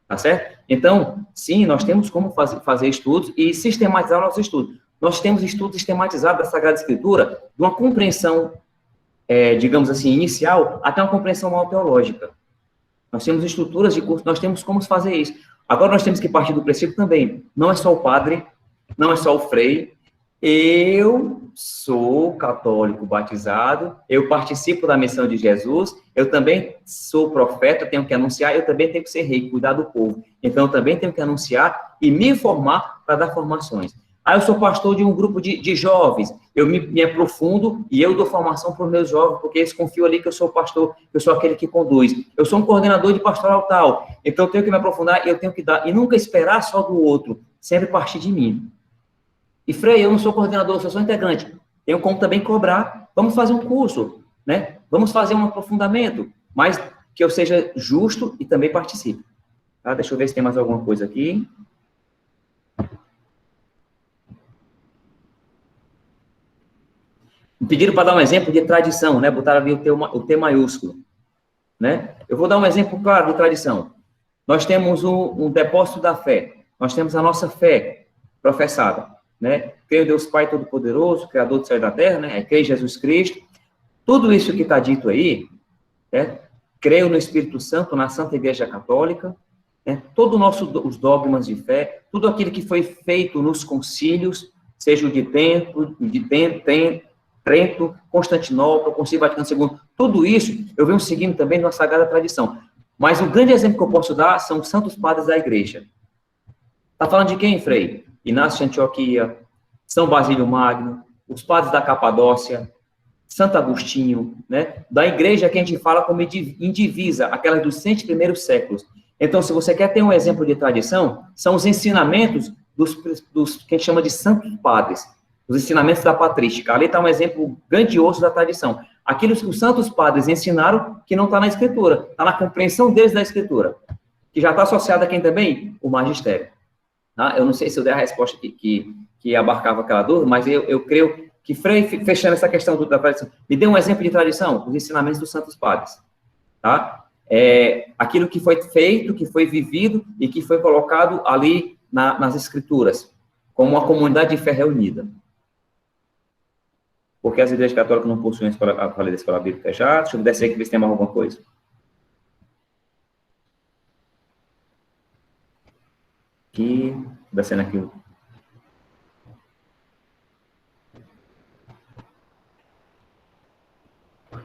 Tá certo? Então, sim, nós temos como fazer estudos e sistematizar o nosso estudo. Nós temos estudos sistematizados da Sagrada Escritura, de uma compreensão, digamos assim, inicial, até uma compreensão mal teológica. Nós temos estruturas de curso, nós temos como fazer isso. Agora, nós temos que partir do princípio também. Não é só o padre, não é só o frei. Eu sou católico batizado, eu participo da missão de Jesus, eu também sou profeta, tenho que anunciar, eu também tenho que ser rei, cuidar do povo. Então, eu também tenho que anunciar e me formar para dar formações. Eu sou pastor de um grupo de jovens, eu me aprofundo e eu dou formação para os meus jovens, porque eles confiam ali que eu sou pastor, que eu sou aquele que conduz. Eu sou um coordenador de pastoral tal, então eu tenho que me aprofundar e eu tenho que dar, e nunca esperar só do outro, sempre partir de mim. E, Frei, eu não sou coordenador, eu sou só integrante. Tenho como também cobrar. Vamos fazer um curso, né? Vamos fazer um aprofundamento, mas que eu seja justo e também participe. Tá? Deixa eu ver se tem mais alguma coisa aqui. Me pediram para dar um exemplo de tradição, né? Botaram ali o T maiúsculo, né? Eu vou dar um exemplo claro de tradição. Nós temos um depósito da fé. Nós temos a nossa fé professada, né? Creio em Deus Pai Todo-Poderoso, Criador do céu e da terra, né? Creio em Jesus Cristo. Tudo isso que está dito aí, né? Creio no Espírito Santo, na Santa Igreja Católica, né? Todo os dogmas de fé, tudo aquilo que foi feito nos concílios, seja o de Trento, Constantinopla, Concílio Vaticano II, tudo isso eu venho seguindo também na Sagrada Tradição. Mas o grande exemplo que eu posso dar são os santos padres da igreja. Está falando de quem, Frei? Inácio de Antioquia, São Basílio Magno, os padres da Capadócia, Santo Agostinho, né? Da igreja que a gente fala como indivisa, aquelas dos 100 primeiros séculos. Então, se você quer ter um exemplo de tradição, são os ensinamentos dos que a gente chama de santos padres, os ensinamentos da patrística. Ali está um exemplo grandioso da tradição. Aquilo que os santos padres ensinaram que não está na Escritura, está na compreensão deles da Escritura, que já está associado a quem também? O magistério. Tá? Eu não sei se eu der a resposta que abarcava aquela dúvida, mas eu creio que, Frei, fechando essa questão da tradição, me dê um exemplo de tradição, os ensinamentos dos santos padres. Tá? Aquilo que foi feito, que foi vivido e que foi colocado ali nas Escrituras, como uma comunidade de fé reunida. Porque as igrejas católicas não possuem a falei da escola bíblica já. Deixa eu descer aqui ver se tem mais alguma coisa. Aqui, descendo aqui.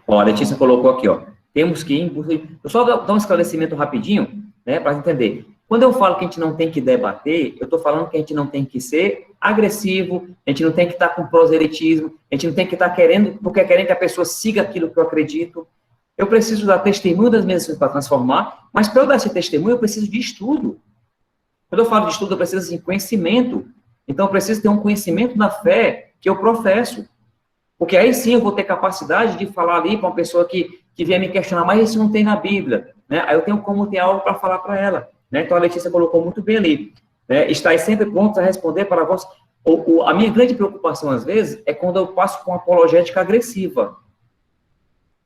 Ó, a Letícia colocou aqui, ó. Temos que ir... Eu só dar um esclarecimento rapidinho, né, para entender. Quando eu falo que a gente não tem que debater, eu estou falando que a gente não tem que ser agressivo, a gente não tem que estar com proselitismo, a gente não tem que estar querendo que a pessoa siga aquilo que eu acredito. Eu preciso dar testemunho das minhas coisas para transformar, mas para eu dar esse testemunho, eu preciso de estudo. Quando eu falo de estudo, eu preciso de conhecimento. Então, eu preciso ter um conhecimento da fé que eu professo. Porque aí sim eu vou ter capacidade de falar ali para uma pessoa que vier me questionar, mas isso não tem na Bíblia. Né? Aí eu tenho como ter algo para falar para ela. Né? Então, a Letícia colocou muito bem ali. Né? Estar sempre prontos a responder para vós. A minha grande preocupação, às vezes, é quando eu passo com apologética agressiva.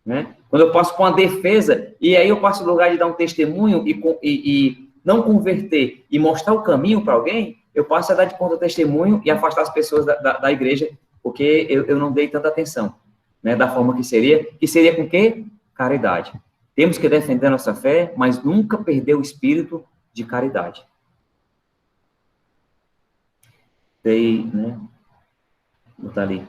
Né? Quando eu passo com a defesa, e aí eu passo no lugar de dar um testemunho e não converter e mostrar o caminho para alguém, eu passo a dar de conta testemunho e afastar as pessoas da igreja, porque eu não dei tanta atenção, né? Da forma que seria com o quê? Caridade. Temos que defender a nossa fé, mas nunca perder o espírito de caridade. Daí, né? Vou botar ali.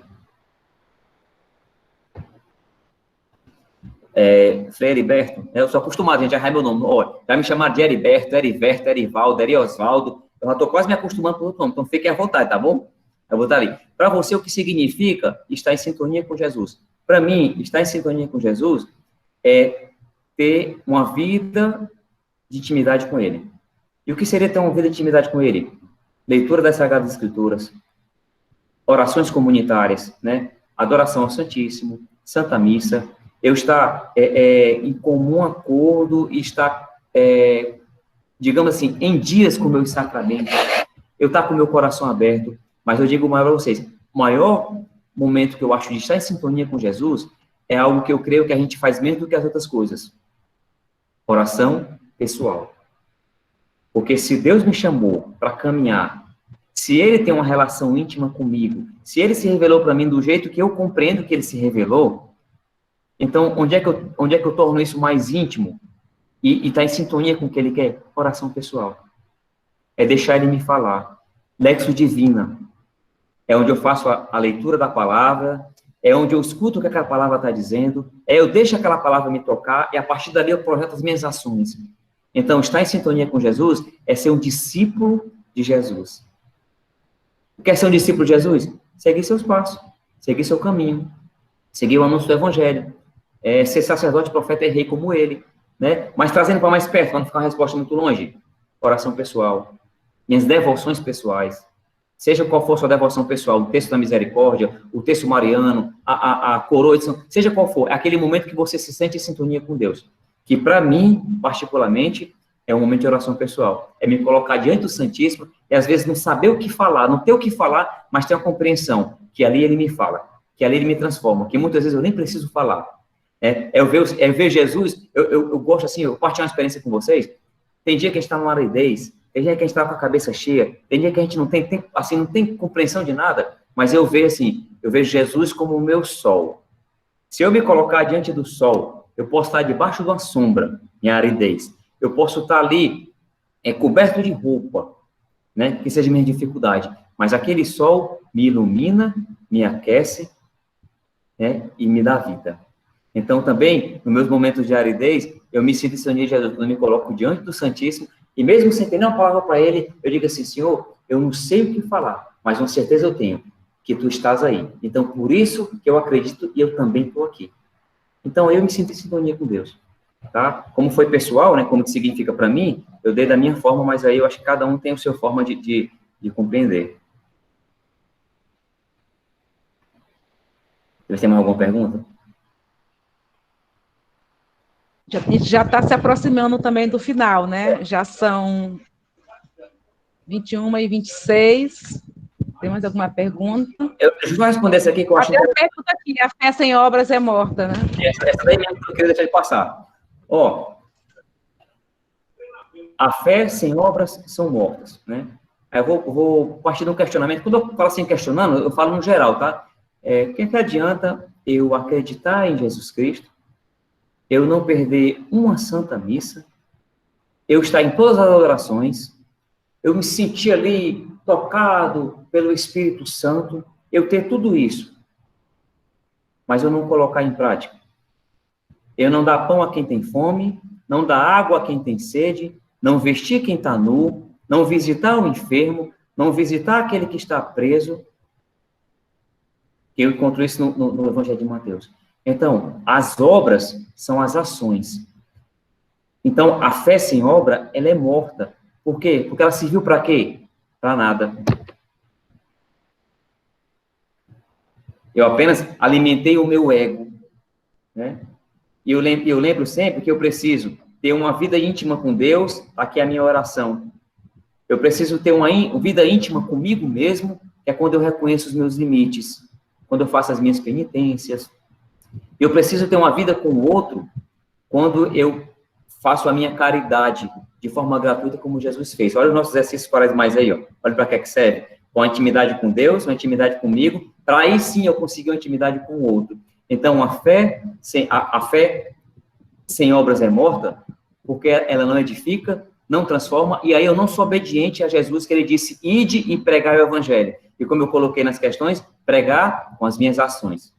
Frei Heriberto, eu sou acostumado, gente, a errar meu nome. Olha, vai me chamar de Heriberto, Heriverto, Herivaldo, Osvaldo. Eu já estou quase me acostumando com o outro nome, então fiquem à vontade, tá bom? Eu vou botar ali. Para você, o que significa estar em sintonia com Jesus? Para mim, estar em sintonia com Jesus é ter uma vida de intimidade com Ele. E o que seria ter uma vida de intimidade com Ele? Leitura das Sagradas Escrituras, orações comunitárias, né? Adoração ao Santíssimo, Santa Missa, eu estar em comum acordo e estar, digamos assim, em dias com meus sacramentos, eu estar com meu coração aberto, mas eu digo mais para vocês, o maior momento que eu acho de estar em sintonia com Jesus é algo que eu creio que a gente faz menos do que as outras coisas. Oração pessoal. Porque se Deus me chamou para caminhar, se Ele tem uma relação íntima comigo, se Ele se revelou para mim do jeito que eu compreendo que Ele se revelou, então, onde é que eu torno isso mais íntimo e está em sintonia com o que Ele quer? Oração pessoal. É deixar Ele me falar. Lexo Divina. É onde eu faço a leitura da palavra, é onde eu escuto o que aquela palavra está dizendo, eu deixo aquela palavra me tocar e a partir dali eu projeto as minhas ações. Então, estar em sintonia com Jesus é ser um discípulo de Jesus. Quer ser um discípulo de Jesus? Seguir seus passos, seguir seu caminho, seguir o anúncio do Evangelho. Ser sacerdote, profeta e rei como ele, né? Mas trazendo para mais perto, para não ficar uma resposta muito longe. Oração pessoal, minhas devoções pessoais, seja qual for a sua devoção pessoal, o texto da misericórdia, o texto mariano, a coroa de São, seja qual for, é aquele momento que você se sente em sintonia com Deus, que para mim, particularmente, é um momento de oração pessoal, é me colocar diante do Santíssimo e às vezes não saber o que falar, não ter o que falar, mas ter uma compreensão, que ali ele me fala, que ali ele me transforma, que muitas vezes eu nem preciso falar. Eu ver Jesus, eu gosto assim, eu partilho uma experiência com vocês, tem dia que a gente está numa aridez, tem dia que a gente está com a cabeça cheia, tem dia que a gente não tem compreensão de nada, mas eu vejo Jesus como o meu sol. Se eu me colocar diante do sol, eu posso estar debaixo de uma sombra, em aridez. Eu posso estar ali, coberto de roupa, né, que seja minha dificuldade, mas aquele sol me ilumina, me aquece, né, e me dá vida. Então, também, nos meus momentos de aridez, eu me sinto em sintonia de Jesus, eu me coloco diante do Santíssimo, e mesmo sem ter nenhuma palavra para ele, eu digo assim, Senhor, eu não sei o que falar, mas uma certeza eu tenho, que tu estás aí. Então, por isso que eu acredito e eu também estou aqui. Então, eu me sinto em sintonia com Deus. Tá? Como foi pessoal, né, como que significa para mim, eu dei da minha forma, mas aí eu acho que cada um tem a sua forma de compreender. Você tem mais alguma pergunta? A gente já está se aproximando também do final, né? Já são 21h26. Tem mais alguma pergunta? Eu vou responder essa aqui que eu acho... Até a pergunta aqui, a fé sem obras é morta, né? Essa daí mesmo que eu queria deixar de passar. A fé sem obras são mortas, né? Eu vou partir de um questionamento. Quando eu falo assim questionando, eu falo no geral, tá? Que adianta eu acreditar em Jesus Cristo, eu não perder uma santa missa, eu estar em todas as orações, eu me sentir ali tocado pelo Espírito Santo, eu ter tudo isso, mas eu não colocar em prática. Eu não dar pão a quem tem fome, não dar água a quem tem sede, não vestir quem está nu, não visitar o enfermo, não visitar aquele que está preso. Eu encontro isso no Evangelho de Mateus. Então, as obras são as ações. Então, a fé sem obra, ela é morta. Por quê? Porque ela serviu para quê? Para nada. Eu apenas alimentei o meu ego, né? E eu lembro sempre que eu preciso ter uma vida íntima com Deus, aqui é a minha oração. Eu preciso ter uma vida íntima comigo mesmo, que é quando eu reconheço os meus limites, quando eu faço as minhas penitências. Eu preciso ter uma vida com o outro, quando eu faço a minha caridade de forma gratuita, como Jesus fez. Olha os nossos exercícios quaresmais aí, ó. Olha para que serve. Com a intimidade com Deus, uma intimidade comigo, para aí sim eu conseguir uma intimidade com o outro. Então, a fé sem obras é morta, porque ela não edifica, não transforma, e aí eu não sou obediente a Jesus, que ele disse, ide e pregai o Evangelho. E como eu coloquei nas questões, pregar com as minhas ações.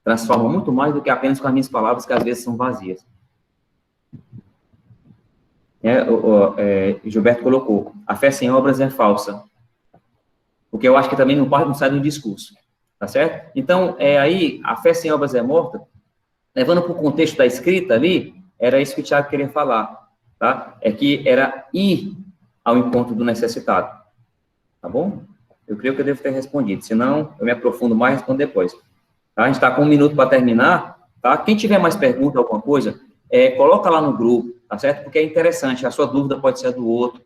Transforma muito mais do que apenas com as minhas palavras, que às vezes são vazias. Gilberto colocou, a fé sem obras é falsa. Porque eu acho que também não sai do discurso. Tá certo? Então, aí, a fé sem obras é morta, levando para o contexto da escrita ali, era isso que o Tiago queria falar, tá? É que era ir ao encontro do necessitado. Tá bom? Eu creio que eu devo ter respondido, senão eu me aprofundo mais e respondo depois. Tá? A gente está com 1 minuto para terminar, tá? Quem tiver mais pergunta, alguma coisa, coloca lá no grupo, tá certo? Porque é interessante, a sua dúvida pode ser a do outro,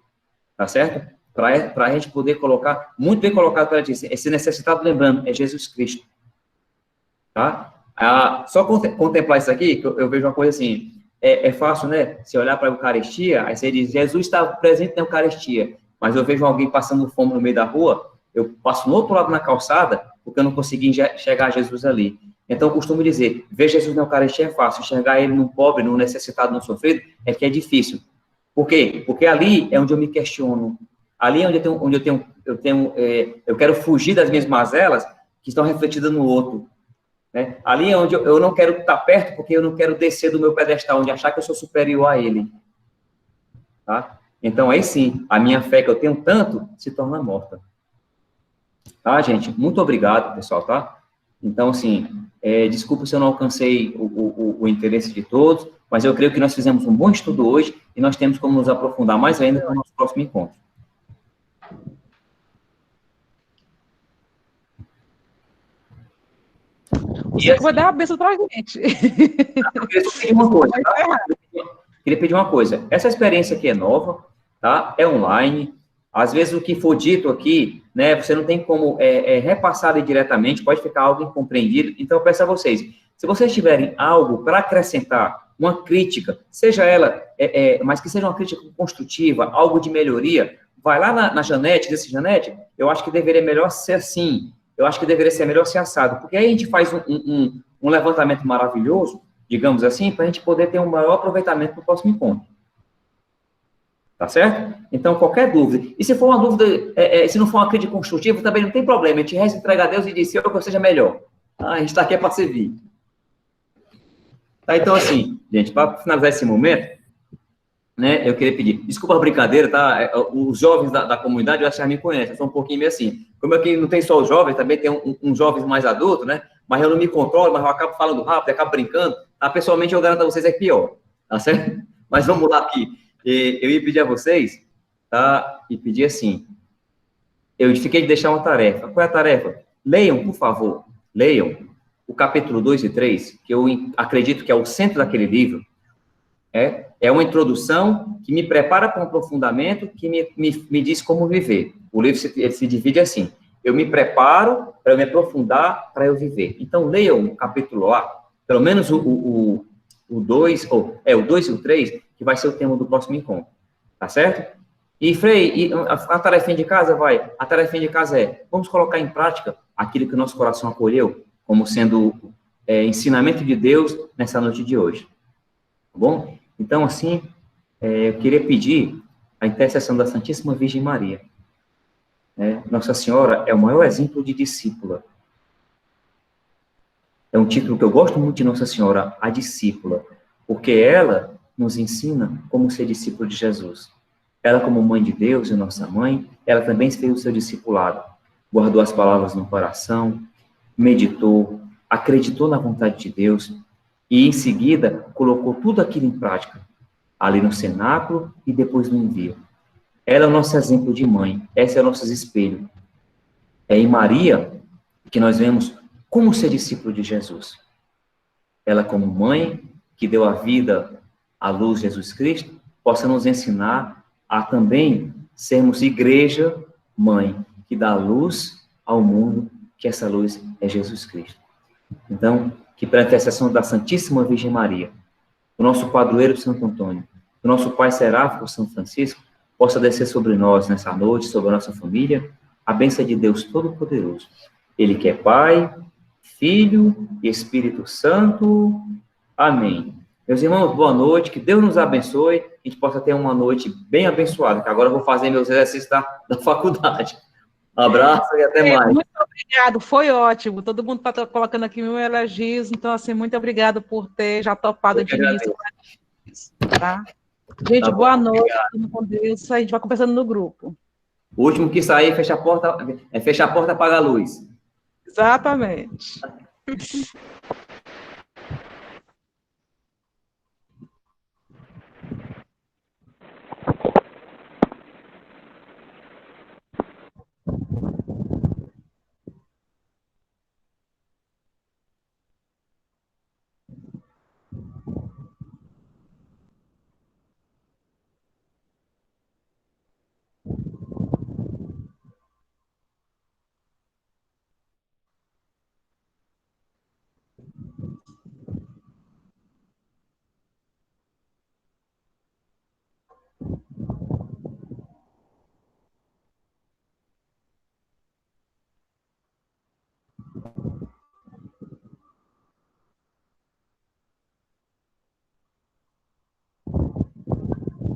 tá certo? Para a gente poder colocar, muito bem colocado para ti, esse necessitado, lembrando, é Jesus Cristo. Tá? Só contemplar isso aqui, que eu vejo uma coisa assim, é fácil, né? Você olhar para a Eucaristia, aí você diz, Jesus está presente na Eucaristia, mas eu vejo alguém passando fome no meio da rua, eu passo no outro lado na calçada, porque eu não consegui enxergar Jesus ali. Então, eu costumo dizer, ver Jesus na Eucaristia é fácil, enxergar ele num pobre, num necessitado, num sofrido, é que é difícil. Por quê? Porque ali é onde eu me questiono, ali é onde eu quero fugir das minhas mazelas que estão refletidas no outro. Né? Ali é onde eu não quero estar perto, porque eu não quero descer do meu pedestal, onde achar que eu sou superior a ele. Tá? Então, aí sim, a minha fé que eu tenho tanto se torna morta. Tá, gente? Muito obrigado, pessoal, tá? Então, assim, desculpa se eu não alcancei o interesse de todos, mas eu creio que nós fizemos um bom estudo hoje e nós temos como nos aprofundar mais ainda no nosso próximo encontro. Você que vai dar a benção pra gente. Eu queria só pedir uma coisa, tá? Queria pedir uma coisa. Essa experiência aqui é nova, tá? É online. Às vezes o que for dito aqui, né, você não tem como repassar diretamente, pode ficar algo incompreendido. Então, eu peço a vocês, se vocês tiverem algo para acrescentar, uma crítica, seja ela, mas que seja uma crítica construtiva, algo de melhoria, vai lá na Janete, desse Janete, eu acho que deveria melhor ser assim, eu acho que deveria ser melhor ser assado, porque aí a gente faz um levantamento maravilhoso, digamos assim, para a gente poder ter um maior aproveitamento no próximo encontro. Tá certo? Então, qualquer dúvida. E se for uma dúvida, se não for uma crítica construtiva, também não tem problema. A gente resta entrega a Deus e diz, Senhor, que eu seja melhor. A gente está aqui para servir. Tá, então, assim, gente, para finalizar esse momento, né, eu queria pedir, desculpa a brincadeira, tá? Os jovens da comunidade, eu acho que já me conhecem, eu sou um pouquinho meio assim. Como aqui não tem só os jovens, também tem uns jovens mais adultos, né? Mas eu não me controlo, mas eu acabo falando rápido, acabo brincando. Tá? Pessoalmente, eu garanto a vocês é pior, tá certo? Mas vamos lá aqui. Eu ia pedir a vocês, tá? E pedir assim, eu fiquei de deixar uma tarefa. Qual é a tarefa? Leiam, por favor, leiam o capítulo 2 e 3, que eu acredito que é o centro daquele livro. É uma introdução que me prepara para um aprofundamento, que me diz como viver. O livro ele se divide assim, eu me preparo para eu me aprofundar, para eu viver. Então, leiam o capítulo A, pelo menos o 2, o 2 e o 3, que vai ser o tema do próximo encontro, tá certo? E, Frei, a tarefinha de casa a tarefinha de casa vamos colocar em prática aquilo que o nosso coração acolheu, como sendo ensinamento de Deus nessa noite de hoje, tá bom? Então, assim, eu queria pedir a intercessão da Santíssima Virgem Maria. Nossa Senhora é o maior exemplo de discípula. É um título que eu gosto muito de Nossa Senhora, a discípula, porque ela nos ensina como ser discípulo de Jesus. Ela, como mãe de Deus e nossa mãe, ela também fez o seu discipulado. Guardou as palavras no coração, meditou, acreditou na vontade de Deus e, em seguida, colocou tudo aquilo em prática, ali no cenáculo e depois no envio. Ela é o nosso exemplo de mãe, essa é o nosso espelho. É em Maria que nós vemos como ser discípulo de Jesus. Ela, como mãe, que deu a vida à luz de Jesus Cristo, possa nos ensinar a também sermos igreja mãe, que dá luz ao mundo, que essa luz é Jesus Cristo. Então, que pela intercessão da Santíssima Virgem Maria, o nosso padroeiro Santo Antônio, o nosso Pai Seráfico São Francisco, possa descer sobre nós nessa noite, sobre a nossa família, a bênção de Deus Todo-Poderoso. Ele que é Pai, Filho e Espírito Santo. Amém. Meus irmãos, boa noite, que Deus nos abençoe, que a gente possa ter uma noite bem abençoada, que agora eu vou fazer meus exercícios da faculdade. Um abraço e até mais. Muito obrigado, foi ótimo. Todo mundo está colocando aqui mil elogios, então, assim, muito obrigado por ter já topado de início. Tá? Gente, tá, boa noite, com Deus. A gente vai conversando no grupo. O último que sair, fecha a porta, apaga a luz. Exatamente.